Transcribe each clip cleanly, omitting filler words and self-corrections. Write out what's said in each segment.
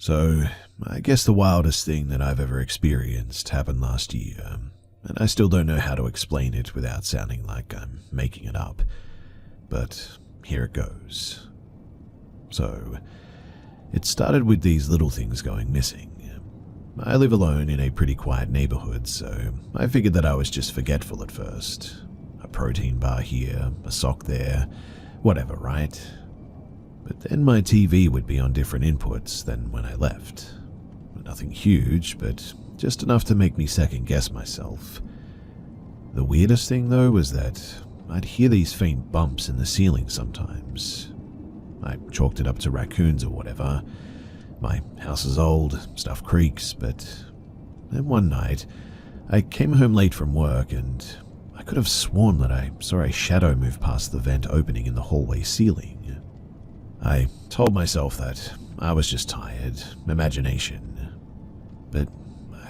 So, I guess the wildest thing that I've ever experienced happened last year, and I still don't know how to explain it without sounding like I'm making it up. But here it goes. So, it started with these little things going missing. I live alone in a pretty quiet neighborhood, so I figured that I was just forgetful at first. A protein bar here, a sock there, whatever, right? But then my TV would be on different inputs than when I left. Nothing huge, but just enough to make me second guess myself. The weirdest thing though was that I'd hear these faint bumps in the ceiling sometimes. I chalked it up to raccoons or whatever. My house is old, stuff creaks, but then one night I came home late from work and I could have sworn that I saw a shadow move past the vent opening in the hallway ceiling. I told myself that I was just tired, imagination, but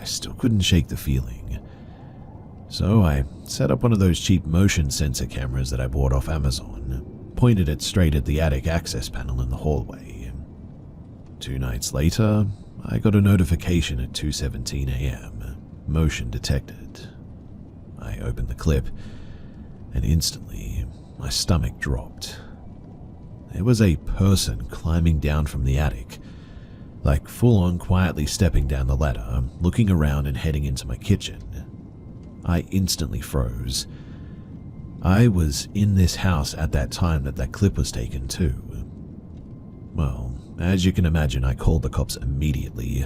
I still couldn't shake the feeling. So I set up one of those cheap motion sensor cameras that I bought off Amazon, pointed it straight at the attic access panel in the hallway. 2 nights later, I got a notification at 2:17 a.m., motion detected. I opened the clip, and instantly my stomach dropped. There was a person climbing down from the attic, like full-on quietly stepping down the ladder, looking around and heading into my kitchen. I instantly froze. I was in this house at that time that clip was taken too. Well, as you can imagine, I called the cops immediately,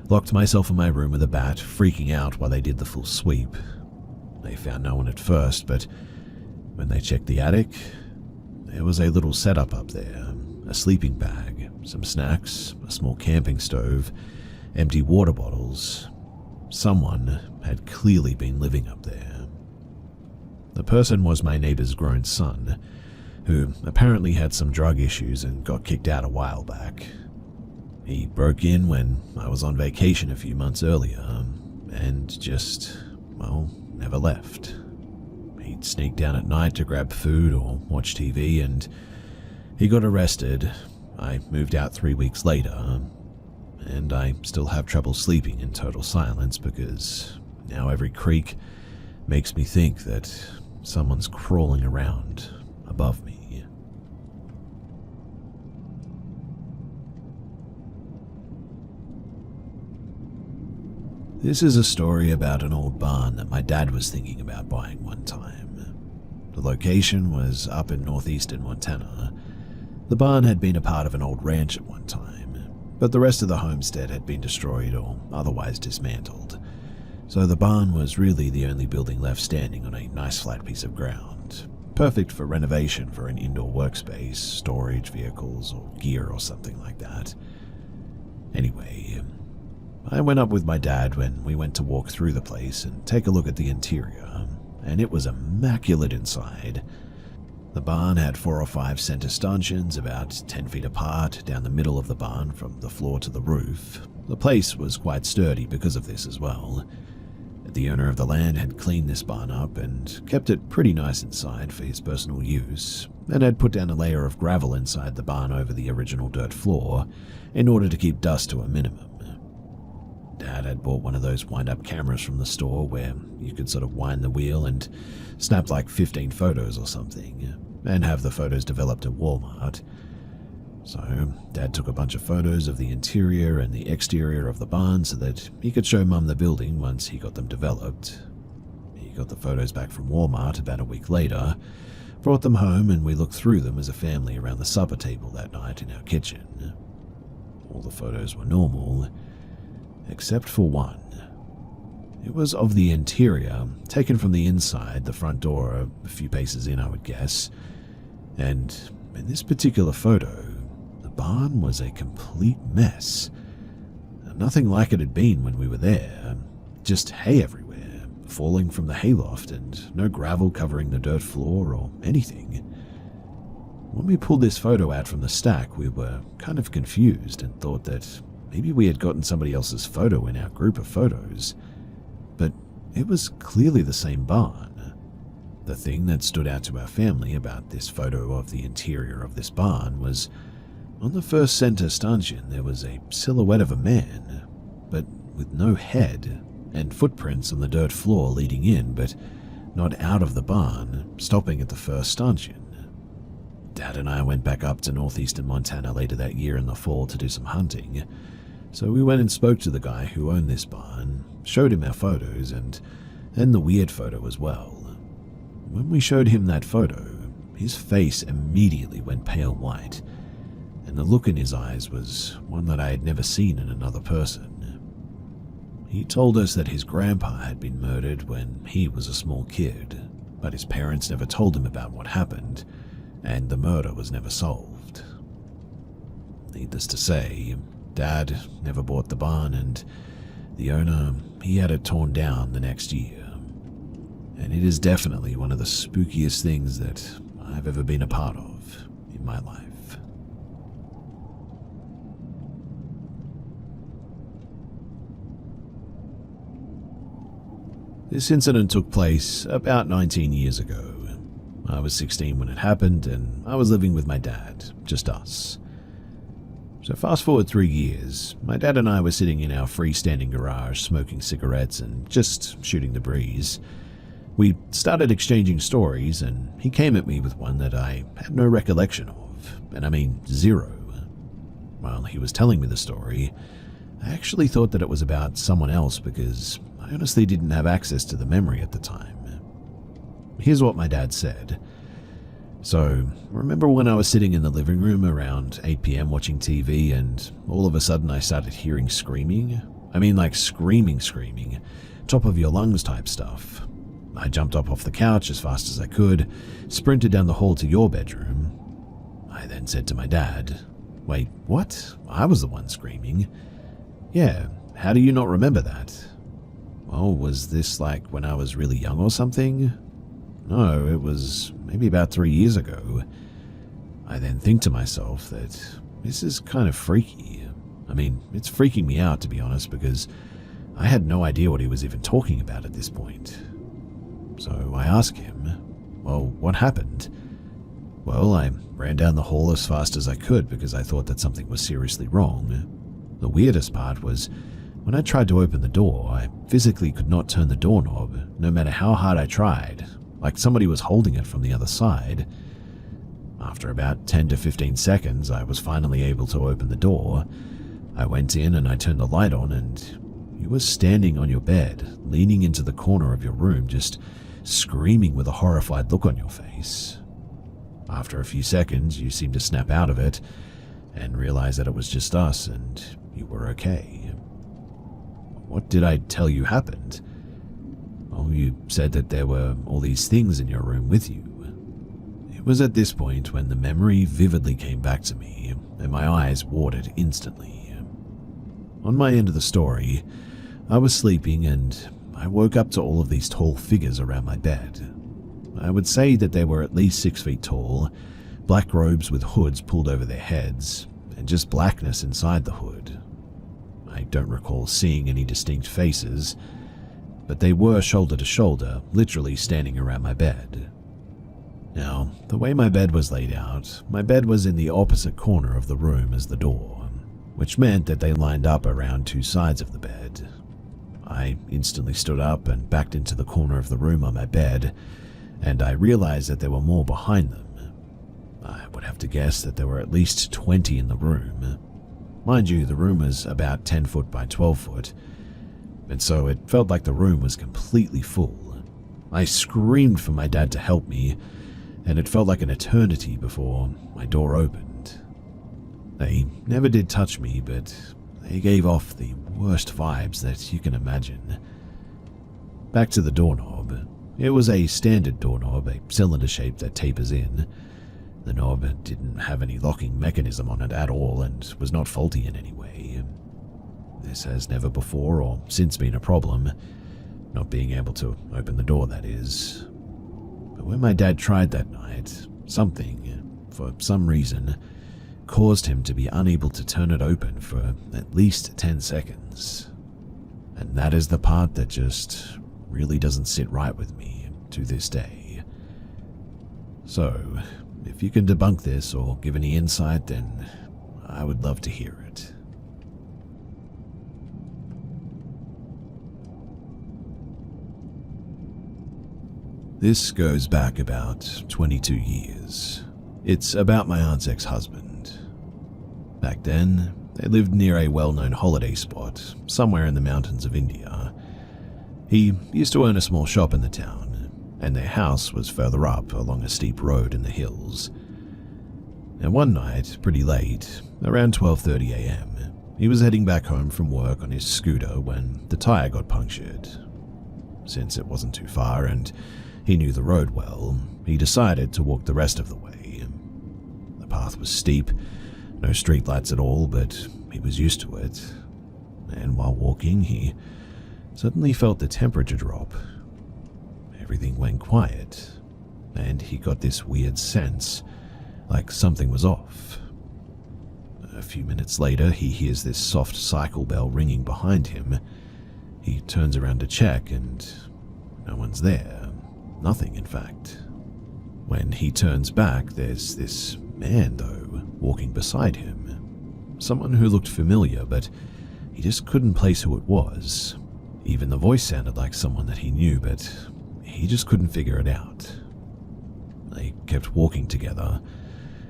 locked myself in my room with a bat, freaking out while they did the full sweep. They found no one at first, but when they checked the attic, there was a little setup up there, a sleeping bag, some snacks, a small camping stove, empty water bottles. Someone had clearly been living up there. The person was my neighbor's grown son, who apparently had some drug issues and got kicked out a while back. He broke in when I was on vacation a few months earlier, and just, well, never left. He'd sneak down at night to grab food or watch TV, and he got arrested. I moved out 3 weeks later, and I still have trouble sleeping in total silence because now every creak makes me think that someone's crawling around above me. This is a story about an old barn that my dad was thinking about buying one time. The location was up in northeastern Montana. The barn had been a part of an old ranch at one time, but the rest of the homestead had been destroyed or otherwise dismantled. So the barn was really the only building left standing on a nice flat piece of ground, perfect for renovation for an indoor workspace, storage, vehicles, or gear or something like that. Anyway, I went up with my dad when we went to walk through the place and take a look at the interior, and it was immaculate inside. The barn had 4 or 5 center stanchions about 10 feet apart down the middle of the barn from the floor to the roof. The place was quite sturdy because of this as well. The owner of the land had cleaned this barn up and kept it pretty nice inside for his personal use, and had put down a layer of gravel inside the barn over the original dirt floor in order to keep dust to a minimum. Dad had bought one of those wind-up cameras from the store where you could sort of wind the wheel and snap like 15 photos or something, and have the photos developed at Walmart. So Dad took a bunch of photos of the interior and the exterior of the barn so that he could show Mum the building once he got them developed. He got the photos back from Walmart about a week later, brought them home, and we looked through them as a family around the supper table that night in our kitchen. All the photos were normal, except for one. It was of the interior, taken from the inside, the front door, a few paces in, I would guess. And in this particular photo, the barn was a complete mess. Nothing like it had been when we were there. Just hay everywhere, falling from the hayloft, and no gravel covering the dirt floor or anything. When we pulled this photo out from the stack, we were kind of confused and thought that maybe we had gotten somebody else's photo in our group of photos, but it was clearly the same barn. The thing that stood out to our family about this photo of the interior of this barn was On the first center stanchion, there was a silhouette of a man, but with no head, and footprints on the dirt floor leading in, but not out of the barn, stopping at the first stanchion. Dad and I went back up to northeastern Montana later that year in the fall to do some hunting, so we went and spoke to the guy who owned this barn, showed him our photos, and then the weird photo as well. When we showed him that photo, his face immediately went pale white, and the look in his eyes was one that I had never seen in another person. He told us that his grandpa had been murdered when he was a small kid, but his parents never told him about what happened, and the murder was never solved. Needless to say, Dad never bought the barn, and the owner, he had it torn down the next year. And it is definitely one of the spookiest things that I've ever been a part of in my life. This incident took place about 19 years ago. I was 16 when it happened, and I was living with my dad, just us. So fast forward 3 years, my dad and I were sitting in our freestanding garage smoking cigarettes and just shooting the breeze. We started exchanging stories, and he came at me with one that I had no recollection of, and I mean zero. While he was telling me the story, I actually thought that it was about someone else because I honestly didn't have access to the memory at the time. Here's what my dad said. So, remember when I was sitting in the living room around 8 p.m. watching TV, and all of a sudden I started hearing screaming? I mean like screaming, top of your lungs type stuff. I jumped up off the couch as fast as I could, sprinted down the hall to your bedroom. I then said to my dad, "Wait, what? I was the one screaming." "Yeah, how do you not remember that?" "Well, was this like when I was really young or something?" "No, it was maybe about 3 years ago." I then think to myself that this is kind of freaky. I mean, it's freaking me out, to be honest, because I had no idea what he was even talking about at this point. So I ask him, "Well, what happened?" "Well, I ran down the hall as fast as I could because I thought that something was seriously wrong. The weirdest part was when I tried to open the door, I physically could not turn the doorknob, no matter how hard I tried, like somebody was holding it from the other side. After about 10 to 15 seconds, I was finally able to open the door. I went in and I turned the light on, and you were standing on your bed, leaning into the corner of your room, just screaming with a horrified look on your face. After a few seconds, you seemed to snap out of it and realize that it was just us and you were okay." "What did I tell you happened?" "Oh, you said that there were all these things in your room with you." It was at this point when the memory vividly came back to me and my eyes watered instantly. On my end of the story, I was sleeping and I woke up to all of these tall figures around my bed. I would say that they were at least 6 feet tall, black robes with hoods pulled over their heads, and just blackness inside the hood. I don't recall seeing any distinct faces, but they were shoulder to shoulder, literally standing around my bed. Now, the way my bed was laid out, my bed was in the opposite corner of the room as the door, which meant that they lined up around 2 sides of the bed. I instantly stood up and backed into the corner of the room on my bed, and I realized that there were more behind them. I would have to guess that there were at least 20 in the room. Mind you, the room was about 10 foot by 12 foot, and so it felt like the room was completely full. I screamed for my dad to help me, and it felt like an eternity before my door opened. They never did touch me, but they gave off the worst vibes that you can imagine. Back to the doorknob. It was a standard doorknob, a cylinder shape that tapers in. The knob didn't have any locking mechanism on it at all and was not faulty in any way. This has never before or since been a problem, not being able to open the door, that is. But when my dad tried that night, something, for some reason, caused him to be unable to turn it open for at least 10 seconds. And that is the part that just really doesn't sit right with me to this day. So, if you can debunk this or give any insight, then I would love to hear it. This goes back about 22 years. It's about my aunt's ex-husband. Back then, they lived near a well-known holiday spot somewhere in the mountains of India. He used to own a small shop in the town, and their house was further up along a steep road in the hills. And one night, pretty late, around 12:30 a.m., he was heading back home from work on his scooter when the tire got punctured. Since it wasn't too far and he knew the road well, he decided to walk the rest of the way. The path was steep, no streetlights at all, but he was used to it. And while walking, he suddenly felt the temperature drop. Everything went quiet, and he got this weird sense, like something was off. A few minutes later, he hears this soft cycle bell ringing behind him. He turns around to check, and no one's there. Nothing, in fact. When he turns back, there's this man, though, walking beside him. Someone who looked familiar, but he just couldn't place who it was. Even the voice sounded like someone that he knew, but he just couldn't figure it out. They kept walking together,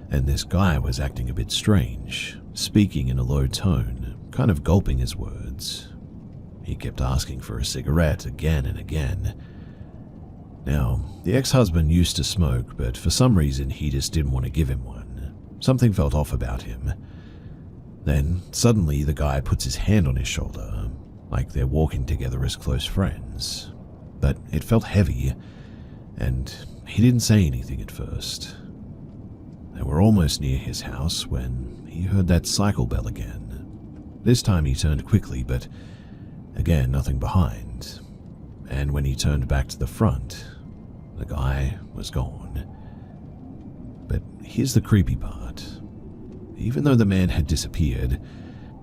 and this guy was acting a bit strange, speaking in a low tone, kind of gulping his words. He kept asking for a cigarette again and again. Now, the ex-husband used to smoke, but for some reason he just didn't want to give him one. Something felt off about him. Then, suddenly, the guy puts his hand on his shoulder, like they're walking together as close friends. But it felt heavy, and he didn't say anything at first. They were almost near his house when he heard that cycle bell again. This time he turned quickly, but again, nothing behind. And when he turned back to the front, the guy was gone. But here's the creepy part. Even though the man had disappeared,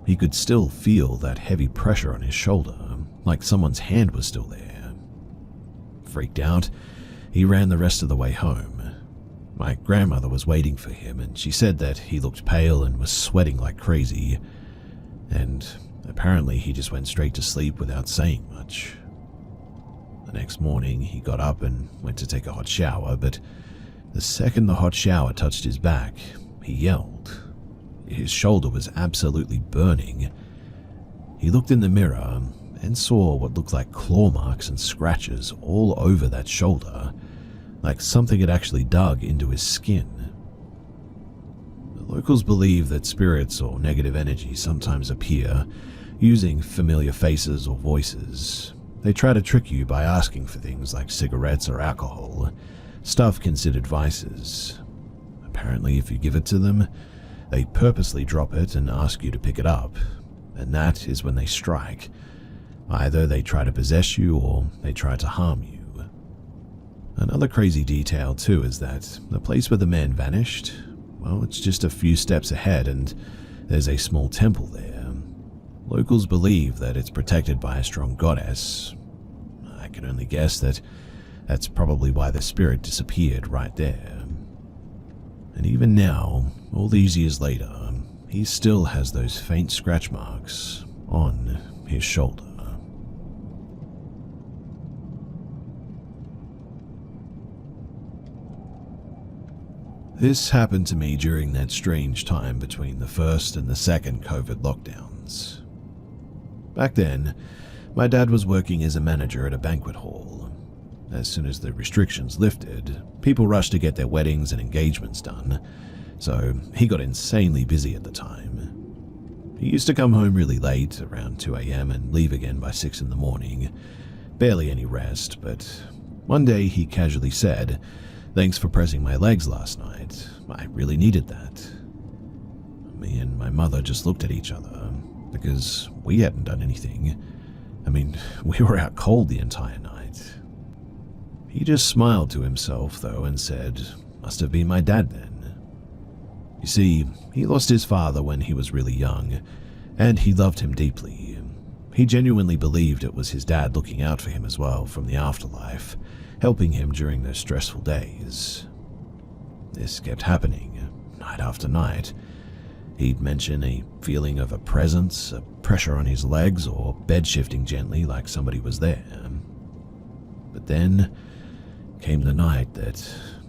he could still feel that heavy pressure on his shoulder, like someone's hand was still there. Freaked out, he ran the rest of the way home. My grandmother was waiting for him, and she said that he looked pale and was sweating like crazy, and apparently he just went straight to sleep without saying much. The next morning, he got up and went to take a hot shower, but the second the hot shower touched his back, he yelled. His shoulder was absolutely burning. He looked in the mirror and saw what looked like claw marks and scratches all over that shoulder, like something had actually dug into his skin. The locals believe that spirits or negative energy sometimes appear using familiar faces or voices. They try to trick you by asking for things like cigarettes or alcohol, stuff considered vices. Apparently, if you give it to them, they purposely drop it and ask you to pick it up, and that is when they strike. Either they try to possess you or they try to harm you. Another crazy detail too is that the place where the man vanished, well, it's just a few steps ahead and there's a small temple there. Locals believe that it's protected by a strong goddess. I can only guess that that's probably why the spirit disappeared right there. And even now, all these years later, he still has those faint scratch marks on his shoulder. This happened to me during that strange time between the first and the second COVID lockdowns. Back then, my dad was working as a manager at a banquet hall. As soon as the restrictions lifted, people rushed to get their weddings and engagements done, so he got insanely busy at the time. He used to come home really late, around 2 a.m., and leave again by 6 in the morning. Barely any rest, but one day he casually said, "Thanks for pressing my legs last night. I really needed that." Me and my mother just looked at each other, because we hadn't done anything. I mean, we were out cold the entire night. He just smiled to himself, though, and said, "Must have been my dad then." You see, he lost his father when he was really young, and he loved him deeply. He genuinely believed it was his dad looking out for him as well from the afterlife, helping him during those stressful days. This kept happening, night after night, He'd mention a feeling of a presence, a pressure on his legs, or bed shifting gently like somebody was there. But then came the night that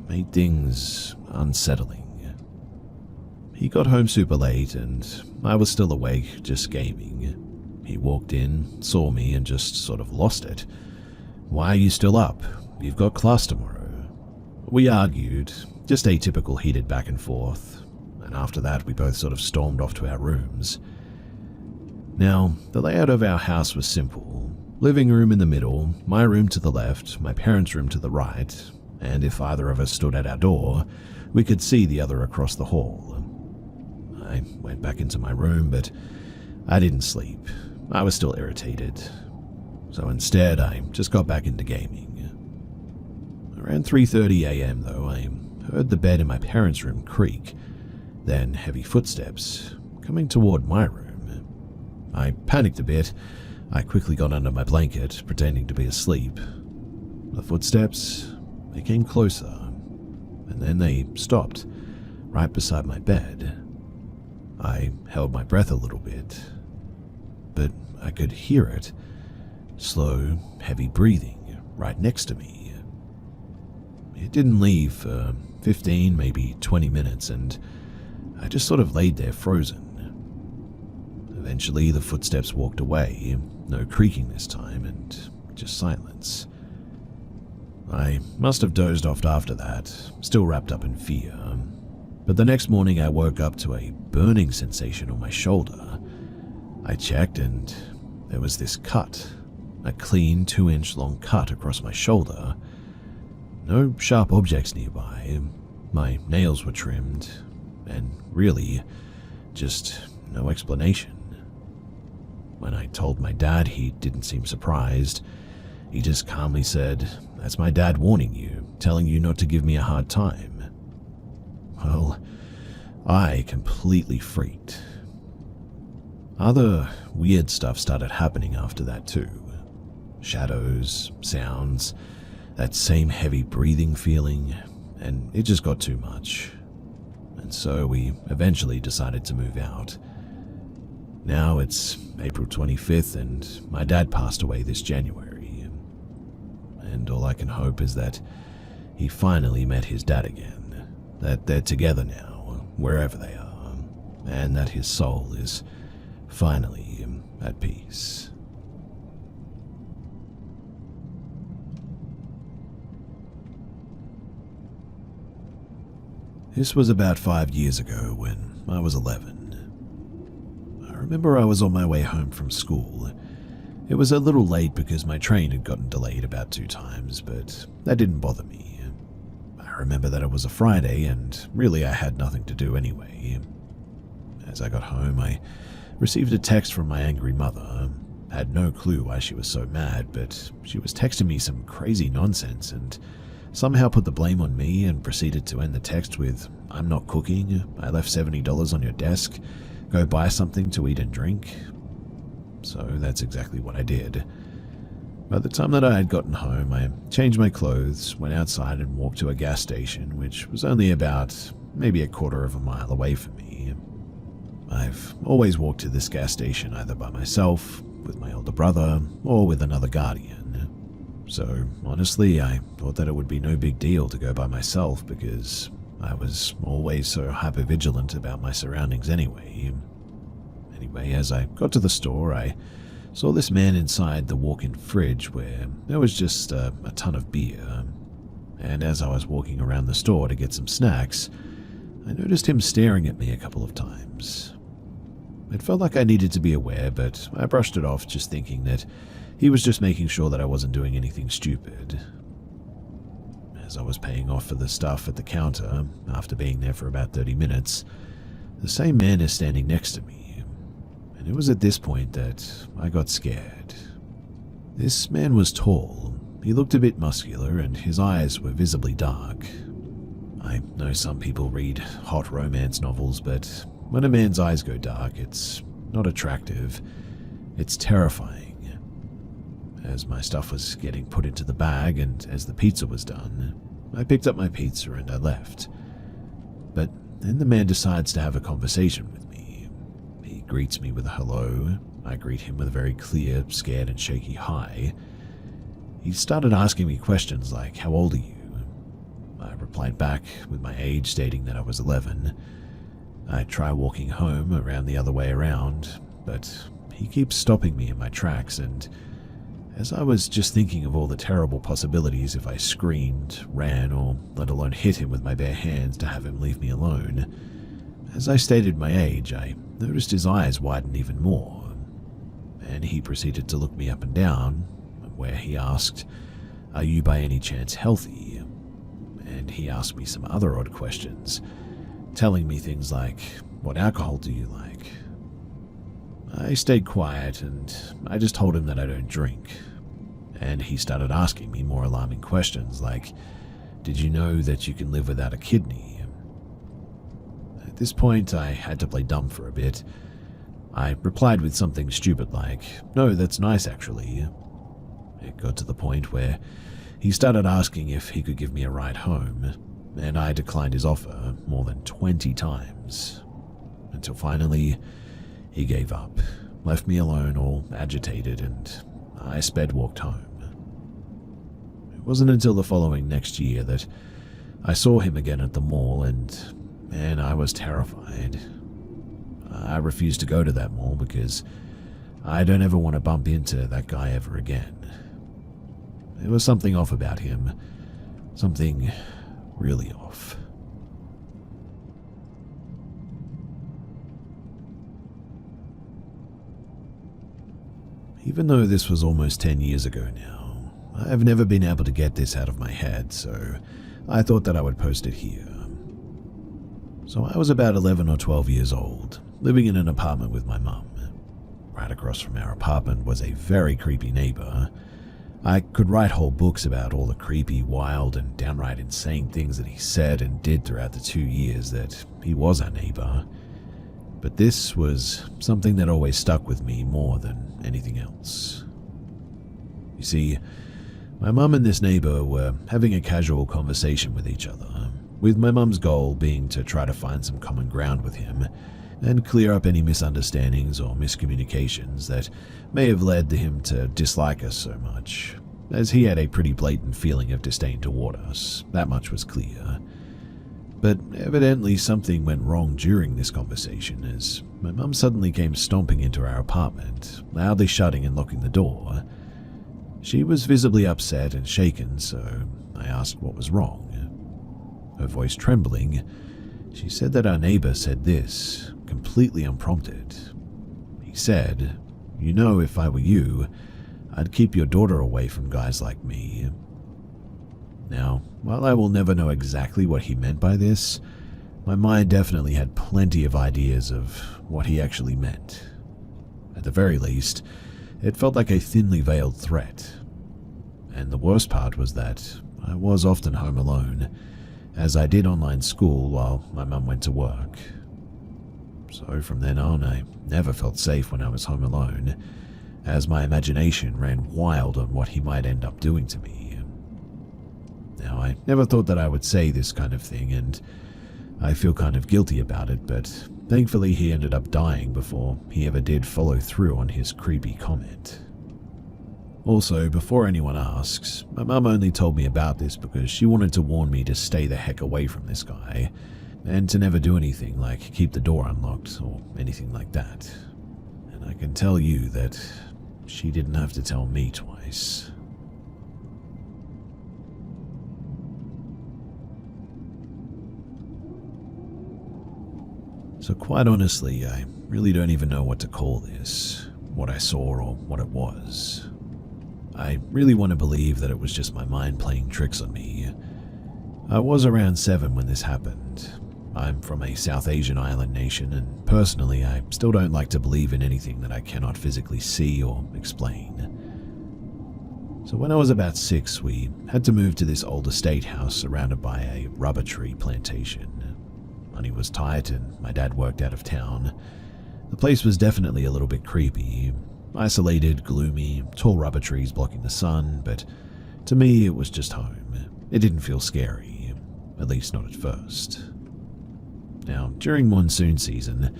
made things unsettling. He got home super late and I was still awake, just gaming. He walked in, saw me, and just sort of lost it. "Why are you still up? You've got class tomorrow." We argued, just atypical heated back and forth, and after that we both sort of stormed off to our rooms. Now, the layout of our house was simple. Living room in the middle, my room to the left, my parents' room to the right, and if either of us stood at our door, we could see the other across the hall. I went back into my room, but I didn't sleep. I was still irritated. So instead, I just got back into gaming. Around 3:30 a.m. though, I heard the bed in my parents' room creak, then heavy footsteps coming toward my room. I panicked a bit. I quickly got under my blanket, pretending to be asleep. The footsteps, they came closer, and then they stopped, right beside my bed. I held my breath a little bit, but I could hear it. Slow, heavy breathing right next to me. It didn't leave for 15, maybe 20 minutes, and I just sort of laid there frozen. Eventually, the footsteps walked away, no creaking this time, and just silence. I must have dozed off after that, still wrapped up in fear. But the next morning, I woke up to a burning sensation on my shoulder. I checked, and there was this cut, a clean 2-inch long cut across my shoulder. No sharp objects nearby. My nails were trimmed, and really, just no explanation. When I told my dad, he didn't seem surprised. He just calmly said, "That's my dad warning you, telling you not to give me a hard time." Well, I completely freaked. Other weird stuff started happening after that too. Shadows, sounds, that same heavy breathing feeling, and it just got too much. And so we eventually decided to move out. Now it's April 25th and my dad passed away this January. And all I can hope is that he finally met his dad again, that they're together now, wherever they are, and that his soul is finally at peace. This was about 5 years ago when I was 11. I remember I was on my way home from school. It was a little late because my train had gotten delayed about 2 times, but that didn't bother me. I remember that it was a Friday and really I had nothing to do anyway. As I got home, I received a text from my angry mother. I had no clue why she was so mad, but she was texting me some crazy nonsense and somehow put the blame on me and proceeded to end the text with, "I'm not cooking, I left $70 on your desk, go buy something to eat and drink." So that's exactly what I did. By the time that I had gotten home, I changed my clothes, went outside and walked to a gas station, which was only about maybe a quarter of a mile away from me. I've always walked to this gas station either by myself, with my older brother, or with another guardian. So honestly, I thought that it would be no big deal to go by myself because I was always so hyper-vigilant about my surroundings anyway. Anyway, as I got to the store, I saw this man inside the walk-in fridge where there was just a ton of beer. And as I was walking around the store to get some snacks, I noticed him staring at me a couple of times. It felt like I needed to be aware, but I brushed it off, just thinking that he was just making sure that I wasn't doing anything stupid. As I was paying off for the stuff at the counter, after being there for about 30 minutes, the same man is standing next to me, and it was at this point that I got scared. This man was tall, he looked a bit muscular, and his eyes were visibly dark. I know some people read hot romance novels, but when a man's eyes go dark, it's not attractive, it's terrifying. As my stuff was getting put into the bag and as the pizza was done, I picked up my pizza and I left. But then the man decides to have a conversation with me. greets me with a hello. I greet him with a very clear, scared and shaky hi. He started asking me questions like, "How old are you?" I replied back with my age, stating that I was 11. I try walking home around the other way around, but he keeps stopping me in my tracks, and as I was just thinking of all the terrible possibilities if I screamed, ran, or let alone hit him with my bare hands to have him leave me alone, as I stated my age, I noticed his eyes widen even more, and he proceeded to look me up and down, where he asked, "Are you by any chance healthy?" And he asked me some other odd questions, telling me things like, "What alcohol do you like?" I stayed quiet and I just told him that I don't drink. And he started asking me more alarming questions like, "Did you know that you can live without a kidney?" At this point, I had to play dumb for a bit. I replied with something stupid like, "No, that's nice actually." It got to the point where he started asking if he could give me a ride home, and I declined his offer more than 20 times, until finally he gave up, left me alone all agitated, and I sped walked home. It wasn't until the following next year that I saw him again at the mall, and man, I was terrified. I refused to go to that mall because I don't ever want to bump into that guy ever again. There was something off about him, something really off. Even though this was almost 10 years ago now, I have never been able to get this out of my head, so I thought that I would post it here. So I was about 11 or 12 years old, living in an apartment with my mum. Right across from our apartment was a very creepy neighbor. I could write whole books about all the creepy, wild, and downright insane things that he said and did throughout the 2 years that he was our neighbor. But this was something that always stuck with me more than anything else. You see, my mum and this neighbor were having a casual conversation with each other, with my mum's goal being to try to find some common ground with him and clear up any misunderstandings or miscommunications that may have led to him to dislike us so much, as he had a pretty blatant feeling of disdain toward us, that much was clear. But evidently something went wrong during this conversation, as my mum suddenly came stomping into our apartment, loudly shutting and locking the door. She was visibly upset and shaken, so I asked what was wrong. Her voice trembling, she said that our neighbor said this, completely unprompted. He said, "You know, if I were you, I'd keep your daughter away from guys like me." Now, while I will never know exactly what he meant by this, my mind definitely had plenty of ideas of what he actually meant. At the very least, it felt like a thinly veiled threat. And the worst part was that I was often home alone, as I did online school while my mum went to work. So from then on, I never felt safe when I was home alone, as my imagination ran wild on what he might end up doing to me. Now, I never thought that I would say this kind of thing, and I feel kind of guilty about it, but thankfully he ended up dying before he ever did follow through on his creepy comment. Also, before anyone asks, my mum only told me about this because she wanted to warn me to stay the heck away from this guy, and to never do anything like keep the door unlocked or anything like that. And I can tell you that she didn't have to tell me twice. So quite honestly, I really don't even know what to call this, what I saw or what it was. I really want to believe that it was just my mind playing tricks on me. I was around 7 when this happened. I'm from a South Asian island nation, and personally I still don't like to believe in anything that I cannot physically see or explain. So when I was about 6, we had to move to this old estate house surrounded by a rubber tree plantation. Money was tight and my dad worked out of town. The place was definitely a little bit creepy. Isolated, gloomy, tall rubber trees blocking the sun, but to me it was just home. It didn't feel scary, at least not at first. Now, during monsoon season,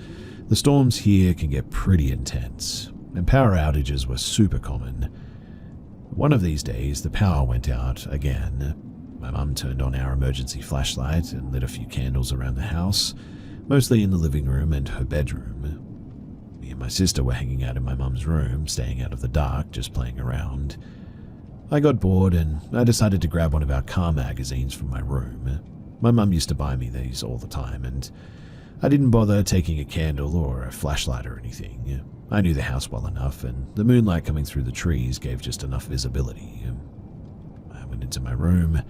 The storms here can get pretty intense, and power outages were super common. One of these days, the power went out again. My mum turned on our emergency flashlight and lit a few candles around the house, mostly in the living room and her bedroom. Me and my sister were hanging out in my mum's room, staying out of the dark, just playing around. I got bored and I decided to grab one of our car magazines from my room. My mum used to buy me these all the time, and I didn't bother taking a candle or a flashlight or anything. I knew the house well enough, and the moonlight coming through the trees gave just enough visibility. I went into my room,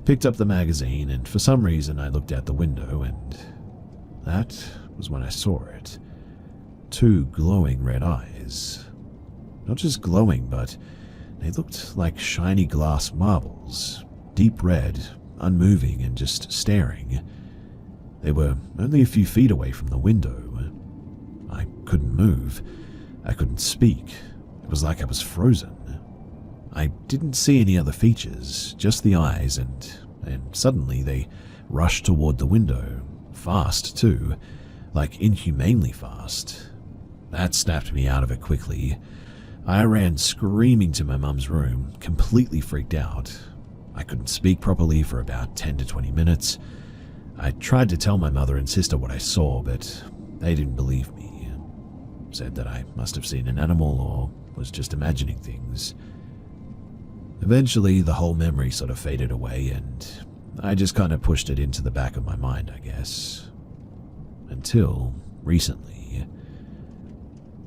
picked up the magazine, and for some reason I looked out the window, and that was when I saw it. 2 glowing red eyes. Not just glowing, but they looked like shiny glass marbles, deep red, unmoving and just staring. They were only a few feet away from the window. I couldn't move. I couldn't speak. It was like I was frozen. I didn't see any other features, just the eyes, and suddenly they rushed toward the window. Fast, too. Like inhumanely fast. That snapped me out of it quickly. I ran screaming to my mum's room, completely freaked out. I couldn't speak properly for about 10 to 20 minutes. I tried to tell my mother and sister what I saw, but they didn't believe me. Said that I must have seen an animal or was just imagining things. Eventually, the whole memory sort of faded away, and I just kind of pushed it into the back of my mind, I guess. Until recently.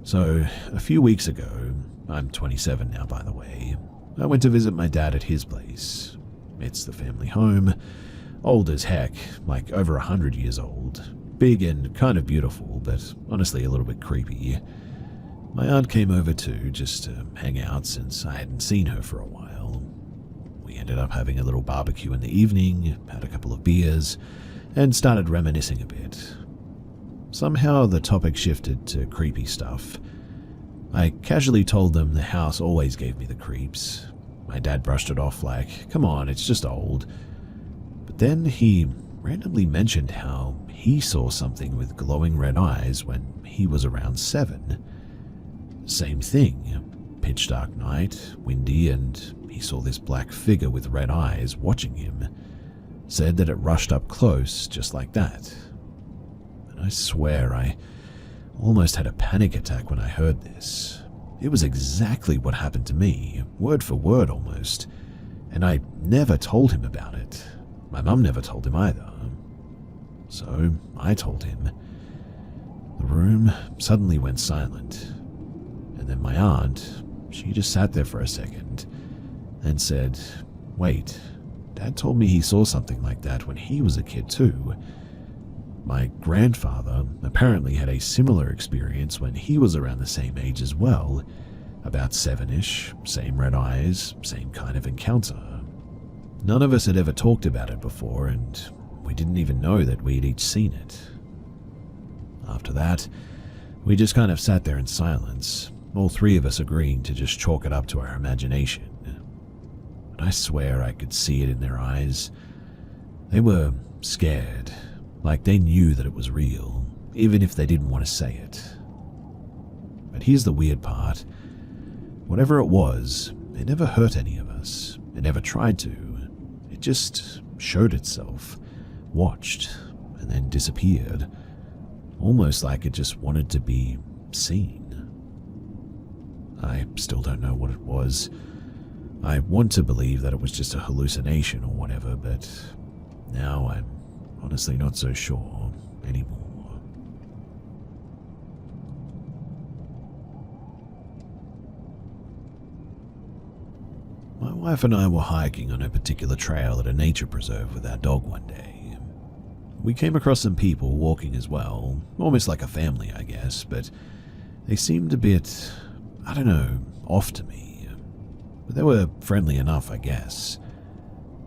So, a few weeks ago, I'm 27 now, by the way, I went to visit my dad at his place. It's the family home, old as heck, like over 100 years old. Big and kind of beautiful, but honestly a little bit creepy. My aunt came over too, just to hang out since I hadn't seen her for a while. We ended up having a little barbecue in the evening, had a couple of beers, and started reminiscing a bit. Somehow the topic shifted to creepy stuff. I casually told them the house always gave me the creeps. My dad brushed it off like, come on, it's just old. But then he randomly mentioned how he saw something with glowing red eyes when he was around 7. Same thing, pitch dark night, windy, and he saw this black figure with red eyes watching him. Said that it rushed up close just like that. And I swear I almost had a panic attack when I heard this. It was exactly what happened to me, word for word almost, and I never told him about it. My mum never told him either. So I told him. The room suddenly went silent, and then my aunt, she just sat there for a second and said, wait, Dad told me he saw something like that when he was a kid too. My grandfather apparently had a similar experience when he was around the same age as well, about 7-ish, same red eyes, same kind of encounter. None of us had ever talked about it before, and we didn't even know that we'd each seen it. After that, we just kind of sat there in silence, all 3 of us agreeing to just chalk it up to our imagination. But I swear I could see it in their eyes. They were scared, like they knew that it was real, even if they didn't want to say it. But here's the weird part. Whatever it was, it never hurt any of us. It never tried to. It just showed itself, watched, and then disappeared. Almost like it just wanted to be seen. I still don't know what it was. I want to believe that it was just a hallucination or whatever, but now I'm honestly not so sure anymore. My wife and I were hiking on a particular trail at a nature preserve with our dog one day. We came across some people walking as well, almost like a family, I guess, but they seemed a bit, I don't know, off to me. But they were friendly enough, I guess.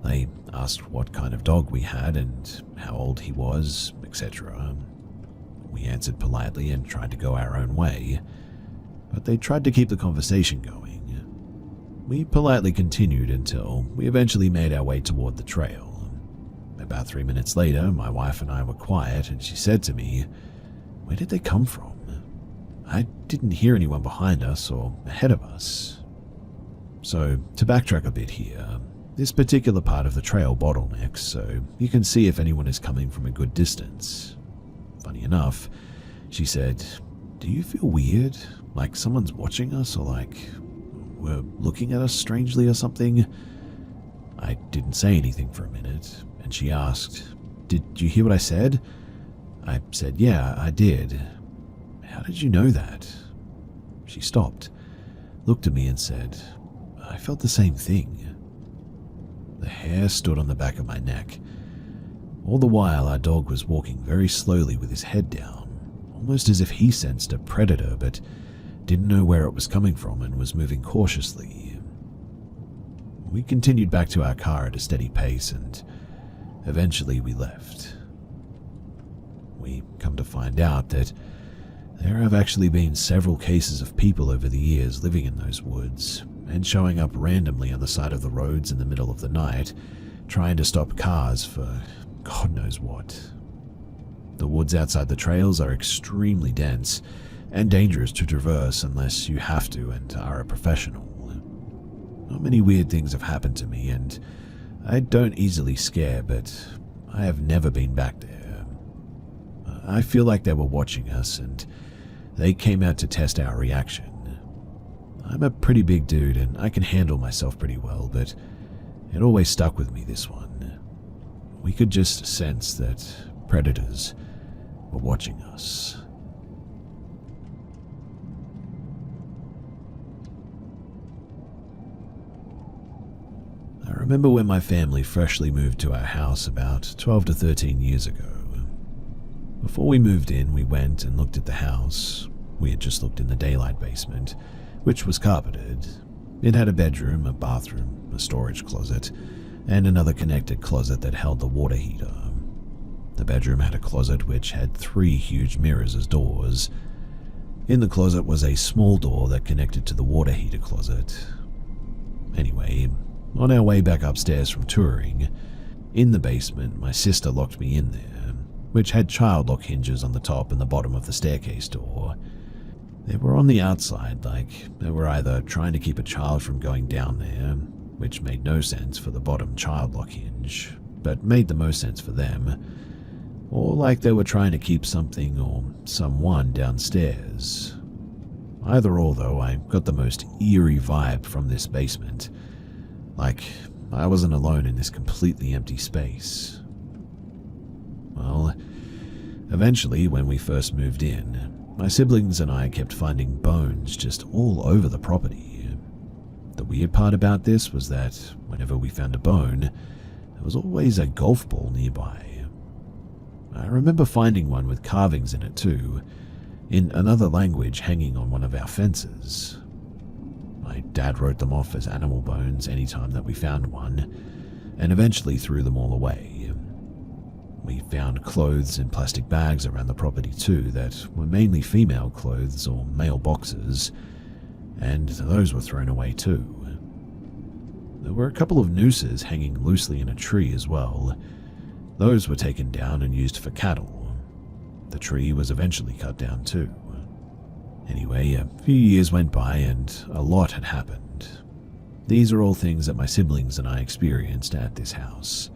They asked what kind of dog we had and how old he was, etc. We answered politely and tried to go our own way, but they tried to keep the conversation going. We politely continued until we eventually made our way toward the trail. About 3 minutes later, my wife and I were quiet, and she said to me, Where did they come from? I didn't hear anyone behind us or ahead of us. So, to backtrack a bit here, this particular part of the trail bottlenecks so you can see if anyone is coming from a good distance. Funny enough, she said, "Do you feel weird? Like someone's watching us or like we're looking at us strangely or something?" I didn't say anything for a minute, and she asked, "Did you hear what I said?" I said, "Yeah, I did." "How did you know that?" She stopped, looked at me and said, "I felt the same thing." The hair stood on the back of my neck. All the while, our dog was walking very slowly with his head down, almost as if he sensed a predator but didn't know where it was coming from and was moving cautiously. We continued back to our car at a steady pace and eventually we left. We come to find out that there have actually been several cases of people over the years living in those woods and showing up randomly on the side of the roads in the middle of the night, trying to stop cars for God knows what. The woods outside the trails are extremely dense and dangerous to traverse unless you have to and are a professional. Not many weird things have happened to me, and I don't easily scare, but I have never been back there. I feel like they were watching us, and they came out to test our reaction. I'm a pretty big dude, and I can handle myself pretty well, but it always stuck with me, this one. We could just sense that predators were watching us. I remember when my family freshly moved to our house about 12 to 13 years ago. Before we moved in, we went and looked at the house. We had just looked in the daylight basement, which was carpeted. It had a bedroom, a bathroom, a storage closet, and another connected closet that held the water heater. The bedroom had a closet which had 3 huge mirrors as doors. In the closet was a small door that connected to the water heater closet. Anyway, on our way back upstairs from touring, in the basement, my sister locked me in there, which had child lock hinges on the top and the bottom of the staircase door. They were on the outside, like they were either trying to keep a child from going down there, which made no sense for the bottom child lock hinge, but made the most sense for them, or like they were trying to keep something or someone downstairs. Either or, though, I got the most eerie vibe from this basement. Like, I wasn't alone in this completely empty space. Well, eventually, when we first moved in, my siblings and I kept finding bones just all over the property. The weird part about this was that whenever we found a bone, there was always a golf ball nearby. I remember finding one with carvings in it too, in another language hanging on one of our fences. My dad wrote them off as animal bones any time that we found one, and eventually threw them all away. We found clothes in plastic bags around the property too that were mainly female clothes or male boxers, and those were thrown away too. There were a couple of nooses hanging loosely in a tree as well. Those were taken down and used for cattle. The tree was eventually cut down too. Anyway, a few years went by and a lot had happened. These are all things that my siblings and I experienced at this house.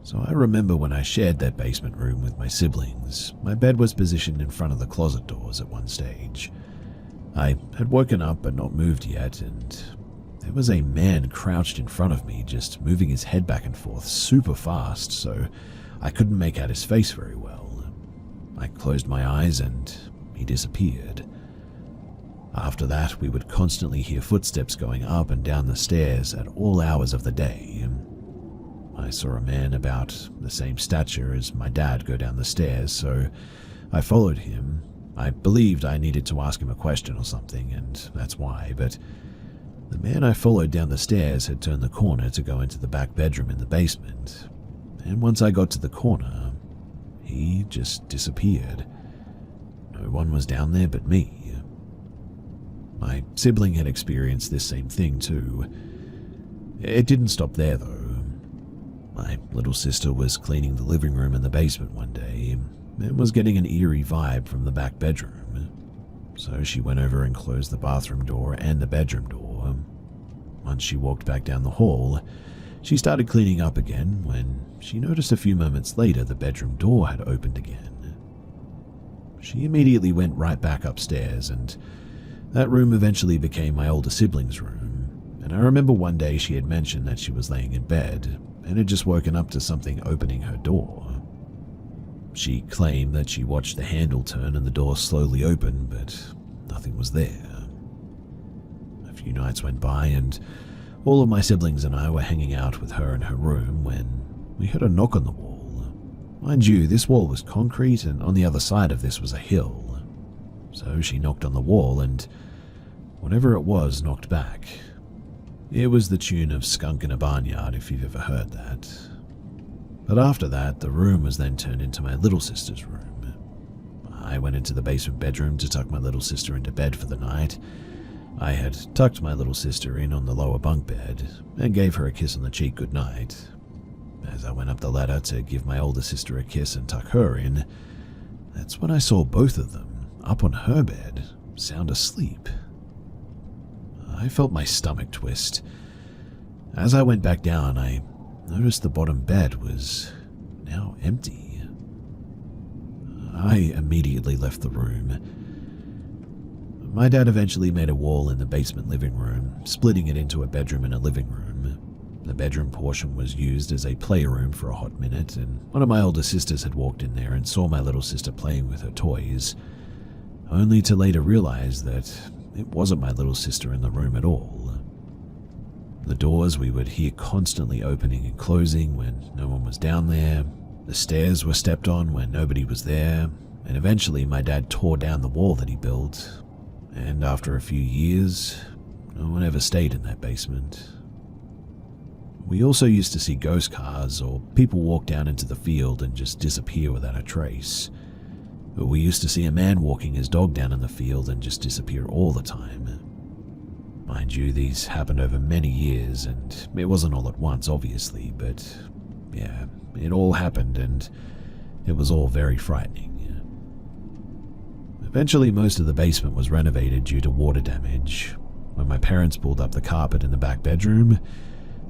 So I remember when I shared that basement room with my siblings, my bed was positioned in front of the closet doors at one stage. I had woken up but not moved yet, and there was a man crouched in front of me, just moving his head back and forth super fast, so I couldn't make out his face very well. I closed my eyes and he disappeared. After that, we would constantly hear footsteps going up and down the stairs at all hours of the day. I saw a man about the same stature as my dad go down the stairs, so I followed him. I believed I needed to ask him a question or something, and that's why, but the man I followed down the stairs had turned the corner to go into the back bedroom in the basement, and once I got to the corner, he just disappeared. No one was down there but me. My sibling had experienced this same thing too. It didn't stop there though. My little sister was cleaning the living room in the basement one day. and was getting an eerie vibe from the back bedroom. So she went over and closed the bathroom door and the bedroom door. Once she walked back down the hall, she started cleaning up again when she noticed a few moments later the bedroom door had opened again. She immediately went right back upstairs, and that room eventually became my older sibling's room. And I remember one day she had mentioned that she was laying in bed and had just woken up to something opening her door. She claimed that she watched the handle turn and the door slowly open, but nothing was there. A few nights went by and all of my siblings and I were hanging out with her in her room when we heard a knock on the wall. Mind you, this wall was concrete and on the other side of this was a hill. So she knocked on the wall and whatever it was knocked back. It was the tune of Skunk in a Barnyard, if you've ever heard that. But after that, the room was then turned into my little sister's room. I went into the basement bedroom to tuck my little sister into bed for the night. I had tucked my little sister in on the lower bunk bed and gave her a kiss on the cheek goodnight. As I went up the ladder to give my older sister a kiss and tuck her in, that's when I saw both of them, up on her bed, sound asleep. I felt my stomach twist. As I went back down, I noticed the bottom bed was now empty. I immediately left the room. My dad eventually made a wall in the basement living room, splitting it into a bedroom and a living room. The bedroom portion was used as a playroom for a hot minute, and one of my older sisters had walked in there and saw my little sister playing with her toys, only to later realize that it wasn't my little sister in the room at all. The doors we would hear constantly opening and closing when no one was down there. The stairs were stepped on when nobody was there, and eventually my dad tore down the wall that he built. And after a few years, no one ever stayed in that basement. We also used to see ghost cars or people walk down into the field and just disappear without a trace. But we used to see a man walking his dog down in the field and just disappear all the time. Mind you, these happened over many years, and it wasn't all at once, obviously, but yeah, it all happened and it was all very frightening. Eventually, most of the basement was renovated due to water damage. When my parents pulled up the carpet in the back bedroom,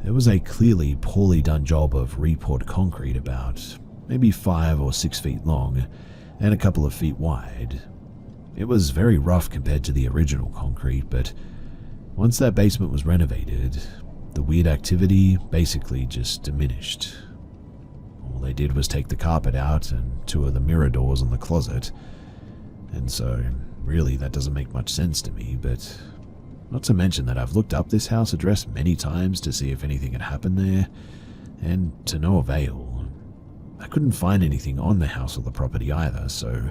there was a clearly poorly done job of re-poured concrete about maybe 5 or 6 feet long and a couple of feet wide. It was very rough compared to the original concrete, but once that basement was renovated, the weird activity basically just diminished. All they did was take the carpet out and 2 of the mirror doors on the closet, and so really that doesn't make much sense to me, but not to mention that I've looked up this house address many times to see if anything had happened there, and to no avail. I couldn't find anything on the house or the property either, so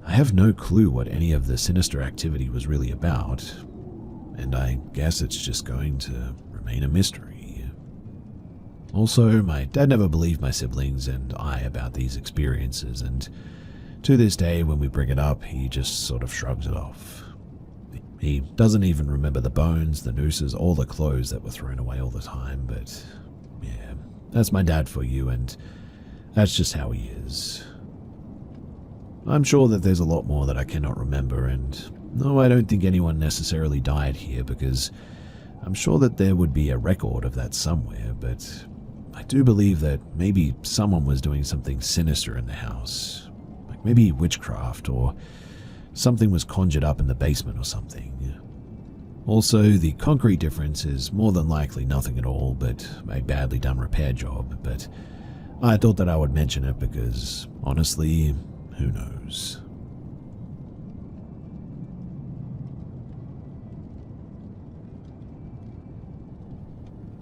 I have no clue what any of the sinister activity was really about, and I guess it's just going to remain a mystery. Also, my dad never believed my siblings and I about these experiences, and to this day when we bring it up, he just sort of shrugs it off. He doesn't even remember the bones, the nooses, or the clothes that were thrown away all the time, but yeah, that's my dad for you, and that's just how he is. I'm sure that there's a lot more that I cannot remember, and no, I don't think anyone necessarily died here, because I'm sure that there would be a record of that somewhere, but I do believe that maybe someone was doing something sinister in the house, like maybe witchcraft, or something was conjured up in the basement or something. Also, the concrete difference is more than likely nothing at all but a badly done repair job, but I thought that I would mention it because, honestly, who knows?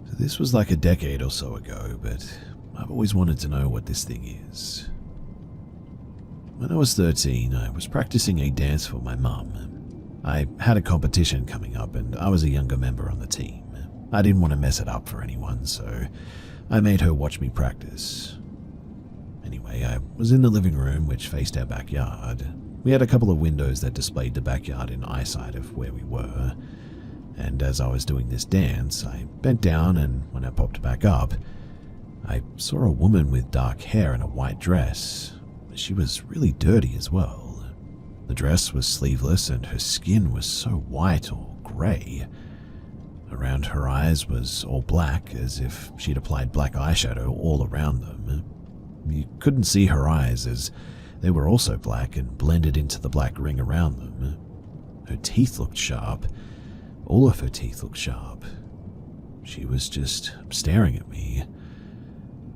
So this was like a decade or so ago, but I've always wanted to know what this thing is. When I was 13, I was practicing a dance for my mum. I had a competition coming up and I was a younger member on the team. I didn't want to mess it up for anyone, so I made her watch me practice. Anyway, I was in the living room which faced our backyard. We had a couple of windows that displayed the backyard in eyesight of where we were, and as I was doing this dance, I bent down, and when I popped back up, I saw a woman with dark hair and a white dress. she was really dirty as well. The dress was sleeveless and her skin was so white or grey. Around her eyes was all black, as if she'd applied black eyeshadow all around them. You couldn't see her eyes, as they were also black and blended into the black ring around them. Her teeth looked sharp. All of her teeth looked sharp. She was just staring at me.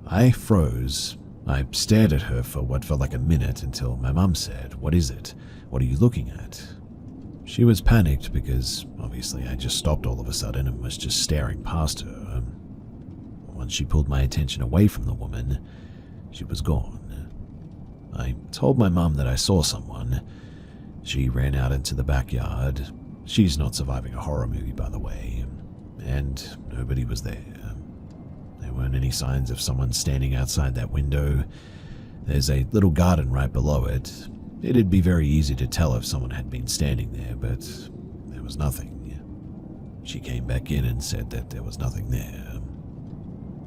I froze. I stared at her for what felt like a minute until my mum said, "What is it? What are you looking at?" She was panicked because, obviously, I just stopped all of a sudden and was just staring past her. Once she pulled my attention away from the woman, she was gone. I told my mum that I saw someone. She ran out into the backyard. She's not surviving a horror movie, by the way. And nobody was there. There weren't any signs of someone standing outside that window. There's a little garden right below it. It'd be very easy to tell if someone had been standing there, but there was nothing. She came back in and said that there was nothing there.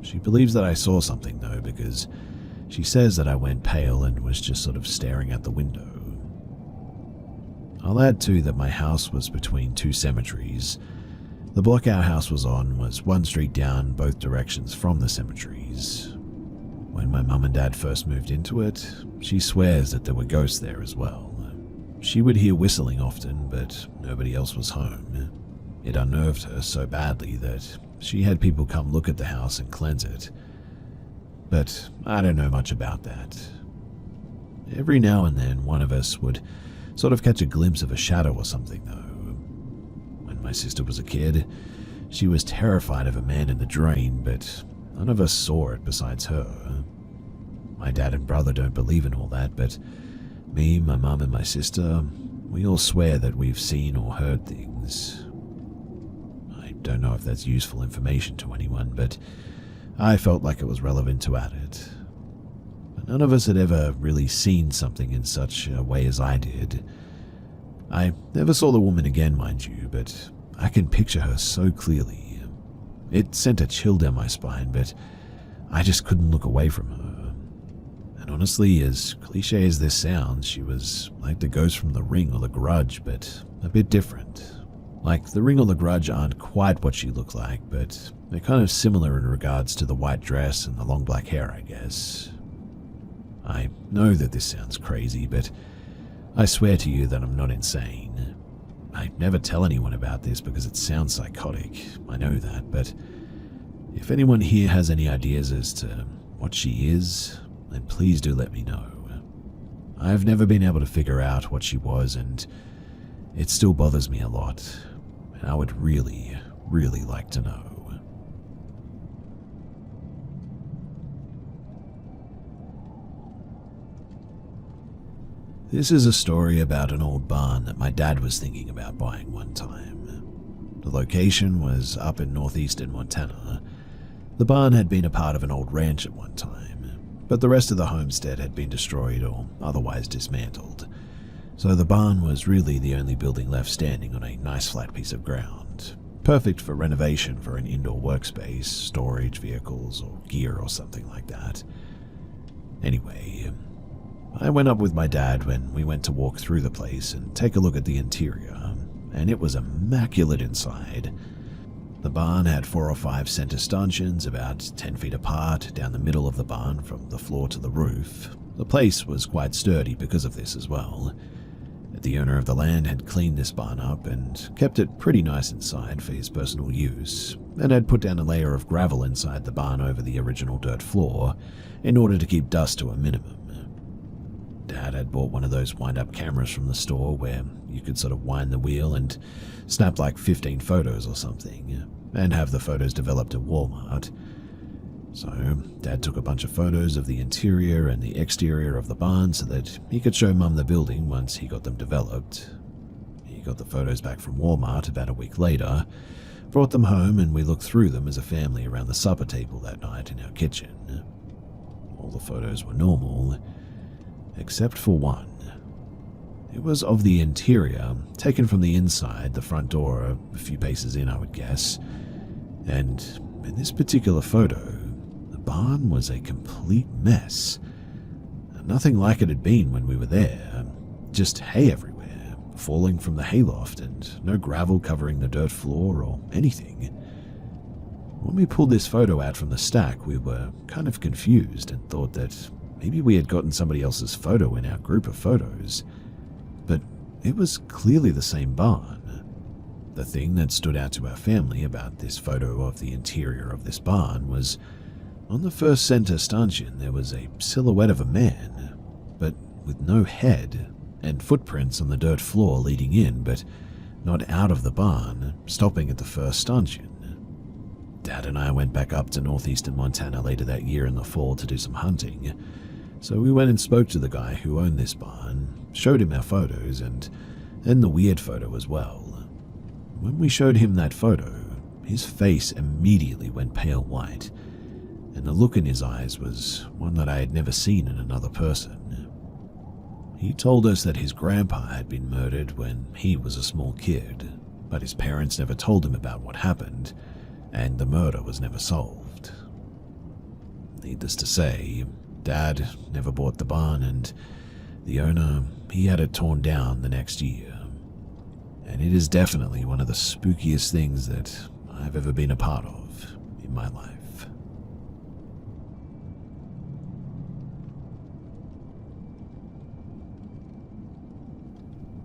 She believes that I saw something, though, because she says that I went pale and was just sort of staring at the window. I'll add, too, that my house was between two cemeteries. The block our house was on was one street down both directions from the cemeteries. When my mum and dad first moved into it, she swears that there were ghosts there as well. She would hear whistling often, but nobody else was home. It unnerved her so badly that she had people come look at the house and cleanse it. But I don't know much about that. Every now and then, one of us would sort of catch a glimpse of a shadow or something, though. When my sister was a kid, she was terrified of a man in the drain, but none of us saw it besides her. My dad and brother don't believe in all that, but me, my mum, and my sister, we all swear that we've seen or heard things. I don't know if that's useful information to anyone, but I felt like it was relevant to add it. But none of us had ever really seen something in such a way as I did. I never saw the woman again, mind you, but I can picture her so clearly. It sent a chill down my spine, but I just couldn't look away from her. And honestly, as cliche as this sounds, she was like the ghost from The Ring or The Grudge, but a bit different. Like, The Ring or The Grudge aren't quite what she looked like, but they're kind of similar in regards to the white dress and the long black hair, I guess. I know that this sounds crazy, but I swear to you that I'm not insane. I never tell anyone about this because it sounds psychotic, I know that, but if anyone here has any ideas as to what she is, then please do let me know. I've never been able to figure out what she was, and it still bothers me a lot, and I would really, really like to know. This is a story about an old barn that my dad was thinking about buying one time. The location was up in northeastern Montana. The barn had been a part of an old ranch at one time, but the rest of the homestead had been destroyed or otherwise dismantled. So the barn was really the only building left standing on a nice flat piece of ground, perfect for renovation for an indoor workspace, storage, vehicles, or gear or something like that. Anyway, I went up with my dad when we went to walk through the place and take a look at the interior, and it was immaculate inside. The barn had 4 or 5 center stanchions about 10 feet apart down the middle of the barn from the floor to the roof. The place was quite sturdy because of this as well. The owner of the land had cleaned this barn up and kept it pretty nice inside for his personal use, and had put down a layer of gravel inside the barn over the original dirt floor in order to keep dust to a minimum. Dad had bought one of those wind-up cameras from the store where you could sort of wind the wheel and snap like 15 photos or something, and have the photos developed at Walmart. So Dad took a bunch of photos of the interior and the exterior of the barn so that he could show Mum the building once he got them developed. He got the photos back from Walmart about a week later, brought them home, and we looked through them as a family around the supper table that night in our kitchen. All the photos were normal, except for one. It was of the interior, taken from the inside, the front door, a few paces in, I would guess. And in this particular photo, the barn was a complete mess. nothing like it had been when we were there. Just hay everywhere, falling from the hayloft, and no gravel covering the dirt floor or anything. When we pulled this photo out from the stack, we were kind of confused and thought that maybe we had gotten somebody else's photo in our group of photos. But it was clearly the same barn. The thing that stood out to our family about this photo of the interior of this barn was on the first center stanchion there was a silhouette of a man, but with no head, and footprints on the dirt floor leading in, but not out of the barn, stopping at the first stanchion. Dad and I went back up to northeastern Montana later that year in the fall to do some hunting, so we went and spoke to the guy who owned this barn, showed him our photos, and the weird photo as well. When we showed him that photo, his face immediately went pale white, and the look in his eyes was one that I had never seen in another person. He told us that his grandpa had been murdered when he was a small kid, but his parents never told him about what happened, and the murder was never solved. Needless to say, Dad never bought the barn, and the owner, he had it torn down the next year. And it is definitely one of the spookiest things that I've ever been a part of in my life.